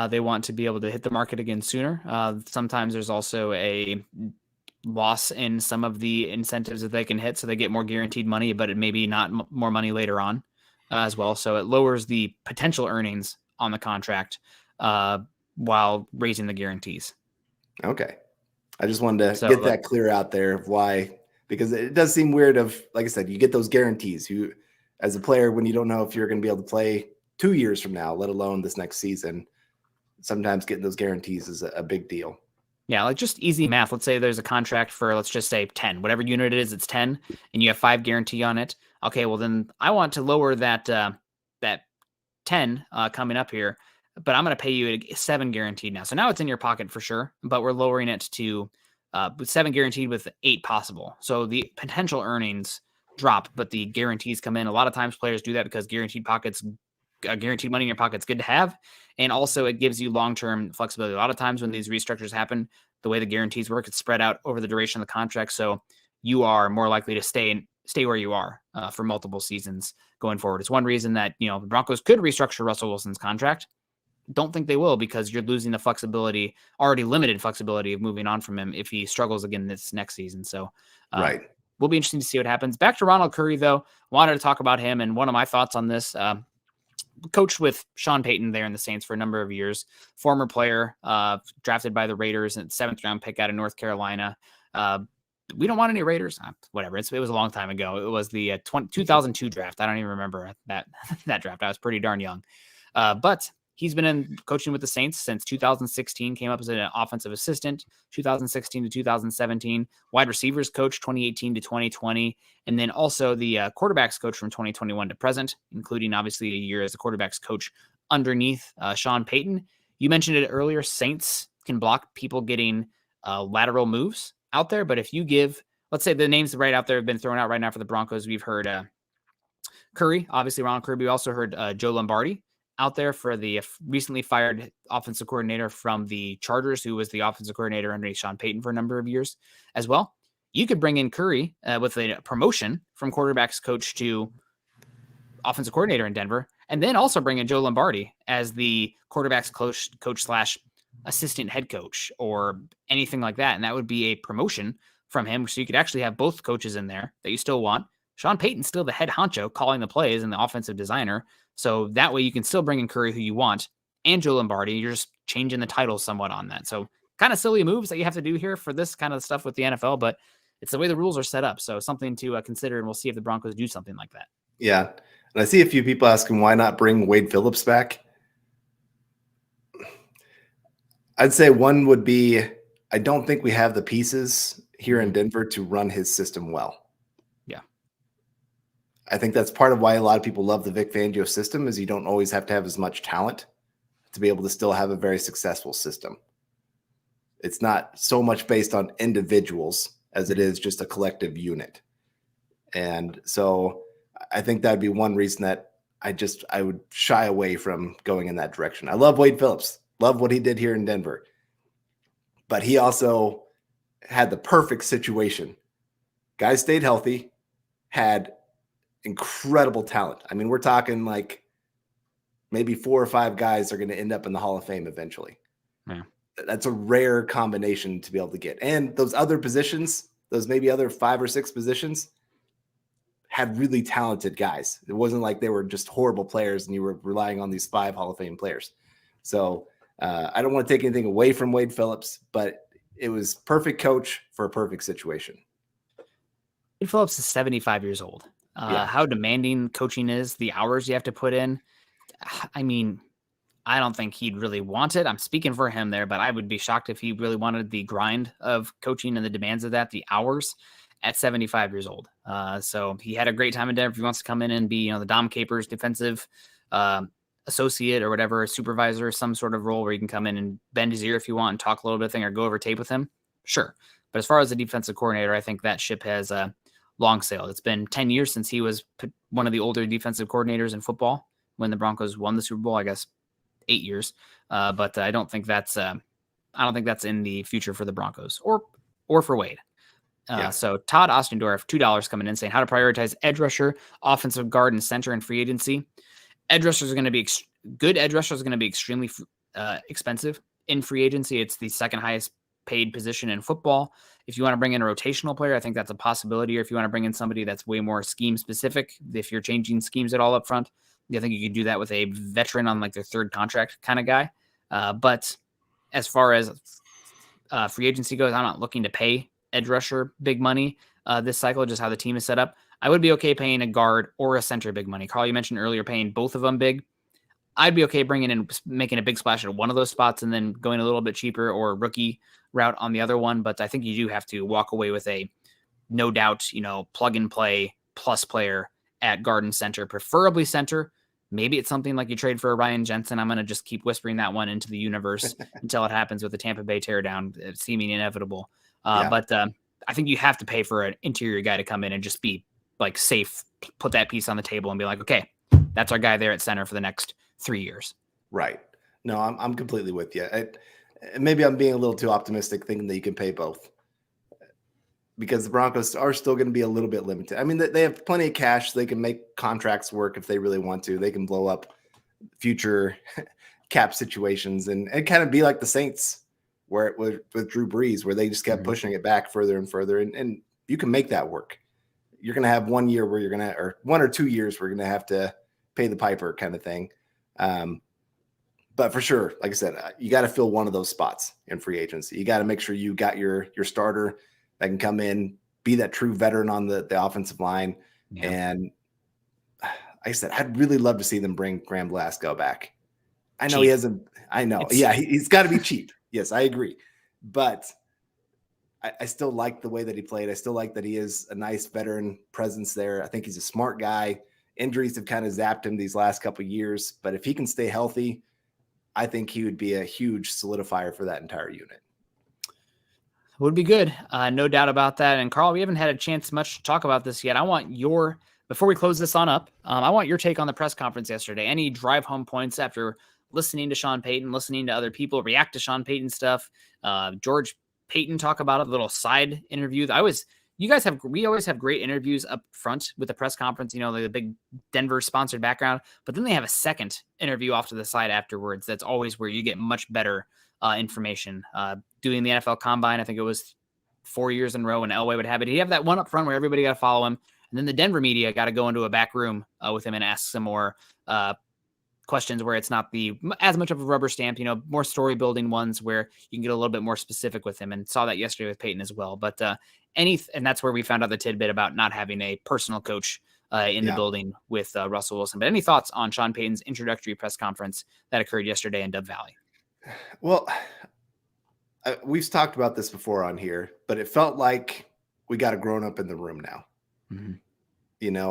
They want to be able to hit the market again sooner. Sometimes there's also a loss in some of the incentives that they can hit, so they get more guaranteed money, but it may be not more money later on as well. So it lowers the potential earnings on the contract while raising the guarantees. Okay. I just wanted to get that clear out there of why, because it does seem weird like I said, you get those guarantees. You, as a player, when you don't know if you're going to be able to play 2 years from now, let alone this next season, sometimes getting those guarantees is a big deal. Yeah, like just easy math. Let's say there's a contract for, let's just say 10, whatever unit it is, it's 10, and you have 5 guarantee on it. Okay, well then I want to lower that 10 coming up here, but I'm going to pay you 7 guaranteed now. So now it's in your pocket for sure, but we're lowering it to 7 guaranteed with 8 possible. So the potential earnings drop, but the guarantees come in. A lot of times players do that because guaranteed money in your pocket is good to have. And also it gives you long-term flexibility. A lot of times when these restructures happen, the way the guarantees work, it's spread out over the duration of the contract. So you are more likely to stay where you are for multiple seasons going forward. It's one reason that, the Broncos could restructure Russell Wilson's contract. Don't think they will, because you're losing the flexibility, already limited flexibility of moving on from him if he struggles again this next season. So right. Will be interesting to see what happens. Back to Ronald Curry, though. Wanted to talk about him, and one of my thoughts on this, coached with Sean Payton there in the Saints for a number of years, former player, drafted by the Raiders and 7th round pick out of North Carolina. We don't want any Raiders. Whatever. It was a long time ago. It was the 2002 draft. I don't even remember that draft. I was pretty darn young. But he's been coaching with the Saints since 2016, came up as an offensive assistant, 2016 to 2017, wide receivers coach 2018 to 2020, and then also the quarterbacks coach from 2021 to present, including obviously a year as a quarterbacks coach underneath Sean Payton. You mentioned it earlier, Saints can block people getting lateral moves out there, but if you give, let's say the names right out there have been thrown out right now for the Broncos, we've heard Curry, obviously Ronald Curry. We also heard Joe Lombardi out there for the recently fired offensive coordinator from the Chargers, who was the offensive coordinator underneath Sean Payton for a number of years as well. You could bring in Curry with a promotion from quarterbacks coach to offensive coordinator in Denver, and then also bring in Joe Lombardi as the quarterbacks coach / assistant head coach or anything like that. And that would be a promotion from him. So you could actually have both coaches in there that you still want. Sean Payton's still the head honcho calling the plays and the offensive designer. So that way you can still bring in Curry who you want and Joe Lombardi. You're just changing the title somewhat on that. So kind of silly moves that you have to do here for this kind of stuff with the NFL, but it's the way the rules are set up. So something to consider, and we'll see if the Broncos do something like that. Yeah. And I see a few people asking why not bring Wade Phillips back. I'd say one would be, I don't think we have the pieces here in Denver to run his system well. Yeah. I think that's part of why a lot of people love the Vic Fangio system, is you don't always have to have as much talent to be able to still have a very successful system. It's not so much based on individuals as it is just a collective unit. And so I think that'd be one reason that I would shy away from going in that direction. I love Wade Phillips, love what he did here in Denver, but he also had the perfect situation. Guys stayed healthy, had incredible talent. I mean, we're talking like maybe 4 or 5 guys are going to end up in the Hall of Fame eventually. Yeah. That's a rare combination to be able to get. And those other positions, those maybe other 5 or 6 positions, had really talented guys. It wasn't like they were just horrible players and you were relying on these 5 Hall of Fame players. So I don't want to take anything away from Wade Phillips, but it was perfect coach for a perfect situation. Wade Phillips is 75 years old. How demanding coaching is, the hours you have to put in. I mean, I don't think he'd really want it. I'm speaking for him there, but I would be shocked if he really wanted the grind of coaching and the demands of that, the hours, at 75 years old. So he had a great time in Denver. If he wants to come in and be, the Dom Capers defensive associate or whatever, supervisor, some sort of role where you can come in and bend his ear if you want and talk a little bit of thing or go over tape with him, sure. But as far as the defensive coordinator, I think that ship has long sailed. It's been 10 years since he was one of the older defensive coordinators in football when the Broncos won the Super Bowl, I guess 8 years. But I don't think that's in the future for the Broncos or for Wade. So Todd Ostendorf, $2 coming in saying how to prioritize edge rusher, offensive guard, and center in free agency. Edge rushers are going to be good. Edge rushers are going to be extremely expensive in free agency. It's the second highest paid position in football. If you want to bring in a rotational player, I think that's a possibility. Or if you want to bring in somebody that's way more scheme specific, if you're changing schemes at all up front, I think you could do that with a veteran on like their third contract kind of guy. But as far as free agency goes, I'm not looking to pay edge rusher big money this cycle, just how the team is set up. I would be okay paying a guard or a center big money. Carl, you mentioned earlier paying both of them big. I'd be okay bringing in, making a big splash at one of those spots and then going a little bit cheaper or rookie route on the other one. But I think you do have to walk away with a no doubt, plug and play plus player at guard and center, preferably center. Maybe it's something like you trade for Ryan Jensen. I'm going to just keep whispering that one into the universe until it happens with the Tampa Bay teardown, seeming inevitable. But I think you have to pay for an interior guy to come in and just be like safe, put that piece on the table and be like, okay, that's our guy there at center for the next 3 years. Right. No, I'm completely with you. Maybe I'm being a little too optimistic thinking that you can pay both, because the Broncos are still going to be a little bit limited. I mean, they have plenty of cash. They can make contracts work if they really want to. They can blow up future cap situations and kind of be like the Saints where it was with Drew Brees, where they just kept pushing it back further and further. And you can make that work. You're going to have 1 year where you're going to, or 1 or 2 years, where you're going to have to pay the piper kind of thing. But for sure, like I said, you got to fill one of those spots in free agency. You got to make sure you got your starter that can come in, be that true veteran on the offensive line. Yeah. And like I said, I'd really love to see them bring Graham Glasgow back. I know cheap. He hasn't. I know. He's got to be cheap. Yes, I agree. But I still like the way that he played. I still like that he is a nice veteran presence there. I think he's a smart guy. Injuries have kind of zapped him these last couple of years. But if he can stay healthy, I think he would be a huge solidifier for that entire unit. Would be good. No doubt about that. And Carl, we haven't had a chance much to talk about this yet. I want before we close this on up, I want your take on the press conference yesterday. Any drive home points after listening to Sean Payton, listening to other people react to Sean Payton stuff? George Payton talk about it, a little side interview. We always have great interviews up front with the press conference, the big Denver sponsored background, but then they have a second interview off to the side afterwards. That's always where you get much better information. Doing the NFL Combine, I think it was 4 years in a row when Elway would have it. He'd have that one up front where everybody got to follow him. And then the Denver media got to go into a back room with him and ask some more questions where it's not as much of a rubber stamp, more story building ones where you can get a little bit more specific with him, and saw that yesterday with Payton as well. But and that's where we found out the tidbit about not having a personal coach in the building with Russell Wilson. But any thoughts on Sean Payton's introductory press conference that occurred yesterday in Dove Valley? Well, we've talked about this before on here, but it felt like we got a grown up in the room now. Mm-hmm.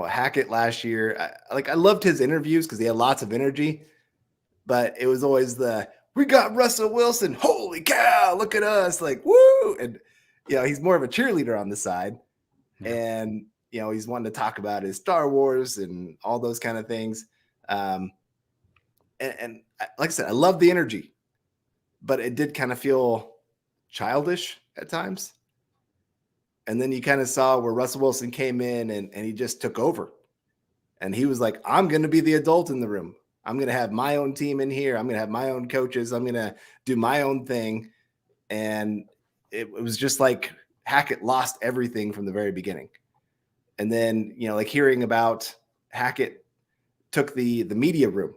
Hackett last year, I loved his interviews because he had lots of energy, but it was always we got Russell Wilson. Holy cow, look at us. Like, woo. And, he's more of a cheerleader on the side. Yeah. And, he's wanting to talk about his Star Wars and all those kind of things. And like I said, I love the energy, but it did kind of feel childish at times. And then you kind of saw where Russell Wilson came in and he just took over. And he was like, I'm going to be the adult in the room. I'm going to have my own team in here. I'm going to have my own coaches. I'm going to do my own thing. And it was just like Hackett lost everything from the very beginning. And then, hearing about Hackett took the media room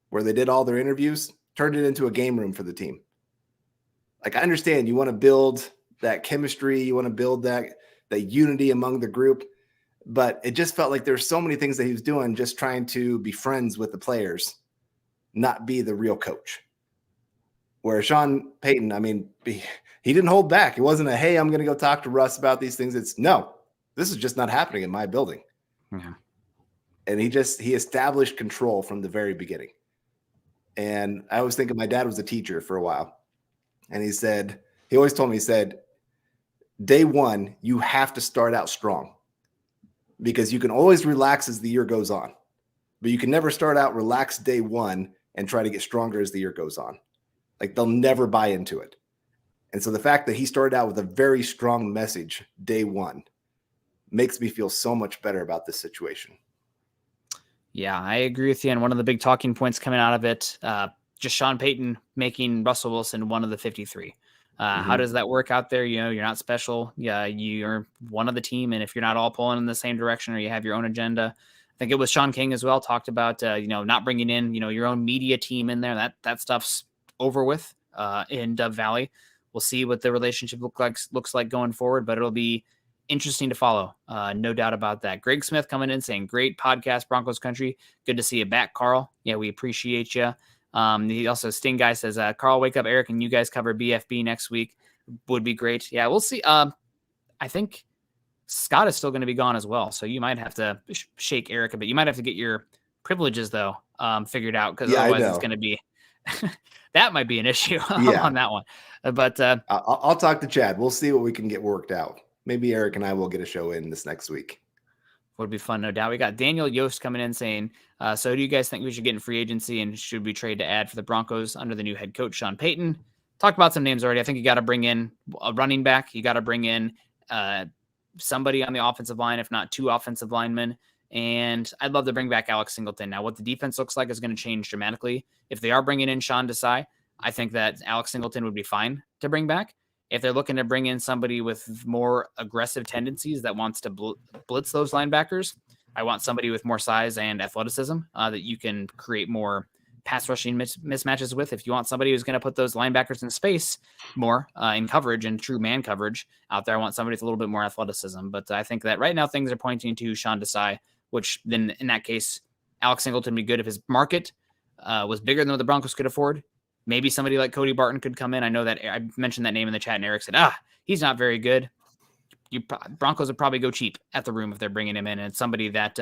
where they did all their interviews, turned it into a game room for the team. Like, I understand you want to build that chemistry, you want to build that unity among the group, but it just felt like there's so many things that he was doing just trying to be friends with the players, not be the real coach. Where Sean Payton, he didn't hold back. It wasn't hey, I'm going to go talk to Russ about these things. It's no, this is just not happening in my building. Mm-hmm. And he established control from the very beginning. And I was thinking, my dad was a teacher for a while. And he always told me, day one, you have to start out strong because you can always relax as the year goes on, but you can never start out relaxed day one and try to get stronger as the year goes on. Like, they'll never buy into it. And so the fact that he started out with a very strong message day one makes me feel so much better about this situation. Yeah, I agree with you. And one of the big talking points coming out of it, just Sean Payton making Russell Wilson one of the 53. How does that work out there? You're not special. Yeah, you're one of the team. And if you're not all pulling in the same direction or you have your own agenda, I think it was Sean King as well, talked about, not bringing in, your own media team in there. That stuff's over with in Dove Valley. We'll see what the relationship looks like going forward, but it'll be interesting to follow. No doubt about that. Greg Smith coming in saying, great podcast, Broncos country. Good to see you back, Carl. Yeah, we appreciate you. He also, Sting Guy says, Carl, wake up, Eric, and you guys cover BFB next week. Would be great. Yeah, we'll see. I think Scott is still going to be gone as well. So you might have to shake Eric a bit. You might have to get your privileges, though, figured out, because otherwise it's going to be that might be an issue on that one. But I'll talk to Chad. We'll see what we can get worked out. Maybe Eric and I will get a show in this next week. Would be fun, no doubt. We got Daniel Yost coming in saying, so do you guys think we should get in free agency and should we trade to add for the Broncos under the new head coach, Sean Payton? Talked about some names already. I think you got to bring in a running back. You got to bring in somebody on the offensive line, if not two offensive linemen. And I'd love to bring back Alex Singleton. Now, what the defense looks like is going to change dramatically. If they are bringing in Sean Desai, I think that Alex Singleton would be fine to bring back. If they're looking to bring in somebody with more aggressive tendencies that wants to blitz those linebackers, I want somebody with more size and athleticism that you can create more pass rushing mismatches with. If you want somebody who's going to put those linebackers in space more in coverage and true man coverage out there, I want somebody with a little bit more athleticism. But I think that right now things are pointing to Sean Desai, which then in that case, Alex Singleton would be good if his market was bigger than what the Broncos could afford. Maybe somebody like Cody Barton could come in. I know that I mentioned that name in the chat and Eric said, he's not very good. Broncos would probably go cheap at the room if they're bringing him in. And it's somebody that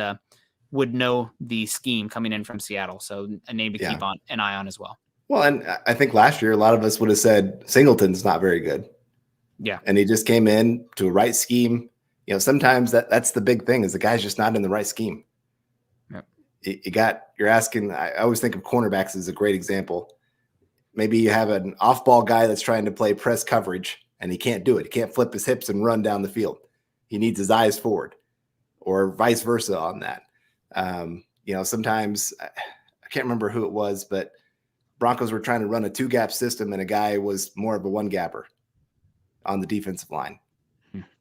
would know the scheme coming in from Seattle. So a name to keep on an eye on as well. Well, and I think last year, a lot of us would have said Singleton's not very good. Yeah. And he just came in to a right scheme. Sometimes that's the big thing is the guy's just not in the right scheme. Yep. You're asking, I always think of cornerbacks as a great example. Maybe you have an off-ball guy that's trying to play press coverage, and he can't do it. He can't flip his hips and run down the field. He needs his eyes forward, or vice versa on that. Sometimes I can't remember who it was, but Broncos were trying to run a two-gap system, and a guy was more of a one-gapper on the defensive line.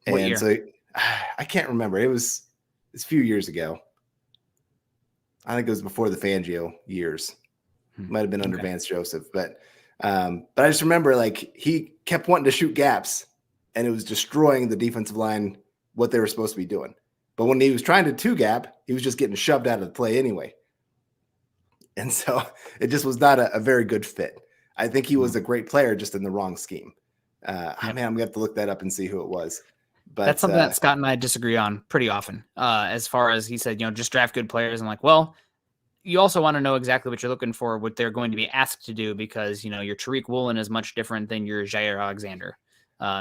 What year? So I can't remember. It's a few years ago. I think it was before the Fangio years. Might have been under Okay. Vance Joseph, but I just remember like he kept wanting to shoot gaps, and it was destroying the defensive line what they were supposed to be doing. But when he was trying to two gap, he was just getting shoved out of the play anyway. And so it just was not a very good fit. I think he was a great player, just in the wrong scheme. Man, I'm gonna have to look that up and see who it was. But That's something that Scott and I disagree on pretty often. As far as he said, just draft good players. I'm like, well, you also want to know exactly what you're looking for, what they're going to be asked to do, because your Tariq Woolen is much different than your Jair Alexander.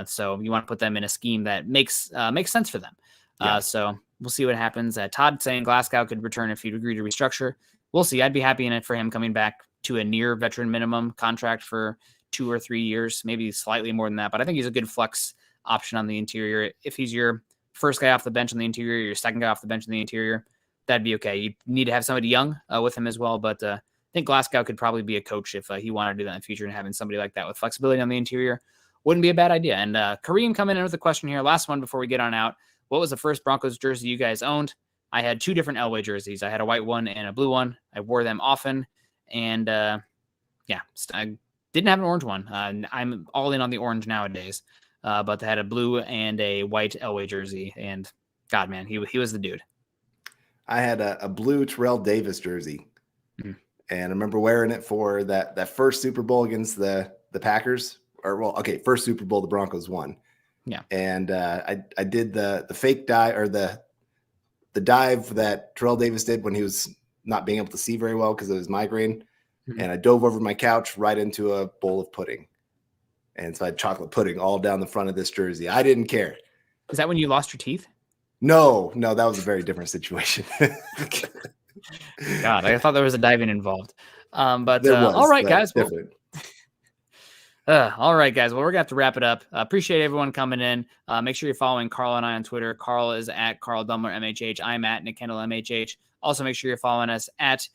So you want to put them in a scheme that makes sense for them. Yeah. So we'll see what happens. Todd saying Glasgow could return if you'd agree to restructure. We'll see. I'd be happy in it for him coming back to a near veteran minimum contract for 2 or 3 years, maybe slightly more than that. But I think he's a good flex option on the interior. If he's your first guy off the bench on the interior, your second guy off the bench on the interior, that'd be okay. You need to have somebody young with him as well. But I think Glasgow could probably be a coach if he wanted to do that in the future, and having somebody like that with flexibility on the interior wouldn't be a bad idea. And Kareem coming in with a question here. Last one before we get on out. What was the first Broncos jersey you guys owned? I had 2 different Elway jerseys. I had a white one and a blue one. I wore them often. And I didn't have an orange one. I'm all in on the orange nowadays. But they had a blue and a white Elway jersey. And God, man, he was the dude. I had a blue Terrell Davis jersey. And I remember wearing it for that first Super Bowl against the Packers. First Super Bowl the Broncos won. Yeah. And I did the fake dive, or the dive that Terrell Davis did when he was not being able to see very well because of his migraine. And I dove over my couch right into a bowl of pudding. And so I had chocolate pudding all down the front of this jersey. I didn't care. Is that when you lost your teeth? No, that was a very different situation. God, I thought there was a diving involved. But there was, all right, guys. All right, guys. Well, we're going to have to wrap it up. Appreciate everyone coming in. Make sure you're following Carl and I on Twitter. Carl is at Carl Dumler, MHH. I'm at Nick Kendell, MHH. Also, make sure you're following us at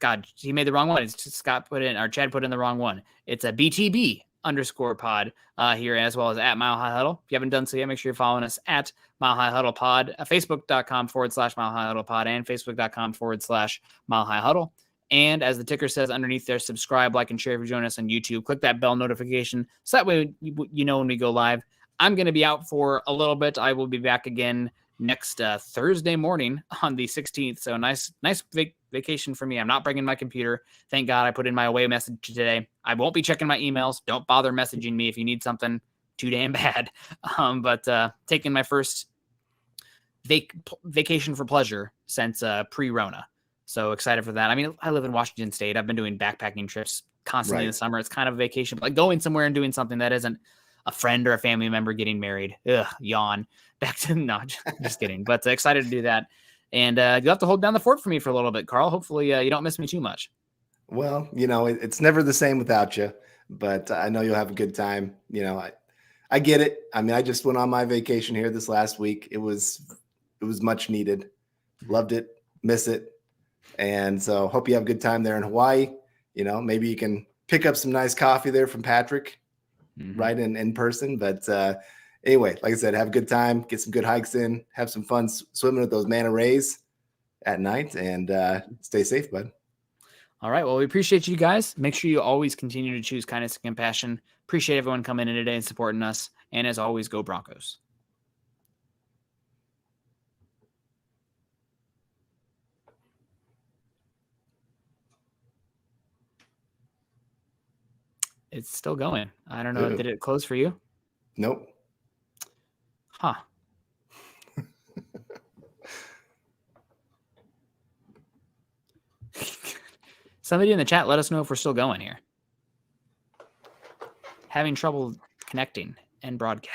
God, he made the wrong one. It's Chad put in the wrong one. It's a BTB_pod here, as well as at Mile High Huddle. If you haven't done so yet, make sure you're following us at Mile High Huddle Pod, Facebook.com/Mile High Huddle Pod, and Facebook.com/Mile High Huddle. And as the ticker says underneath there, subscribe, like, and share if you join us on YouTube. Click that bell notification so that way you know when we go live. I'm going to be out for a little bit. I will be back again next Thursday morning on the 16th. So nice vacation for me. I'm not bringing my computer. Thank God I put in my away message today. I won't be checking my emails. Don't bother messaging me if you need something too damn bad. But taking my first vacation for pleasure since pre-Rona. So excited for that. I mean, I live in Washington State. I've been doing backpacking trips constantly in the summer. It's kind of a vacation, but like going somewhere and doing something that isn't a friend or a family member getting married. Ugh, yawn. Back to just kidding. But excited to do that. And you'll have to hold down the fort for me for a little bit, Carl. Hopefully you don't miss me too much. Well, it's never the same without you, but I know you'll have a good time. I get it. I mean, I just went on my vacation here this last week. It was much needed. Loved it. Miss it. And so hope you have a good time there in Hawaii. Maybe you can pick up some nice coffee there from Patrick right in person. But anyway, like I said, have a good time, get some good hikes in, have some fun swimming with those manta rays at night, and stay safe, bud. All right. Well, we appreciate you guys. Make sure you always continue to choose kindness and compassion. Appreciate everyone coming in today and supporting us. And as always, go Broncos. It's still going. I don't know. Ooh. Did it close for you? Nope. Huh. Somebody in the chat, let us know if we're still going here. Having trouble connecting and broadcasting.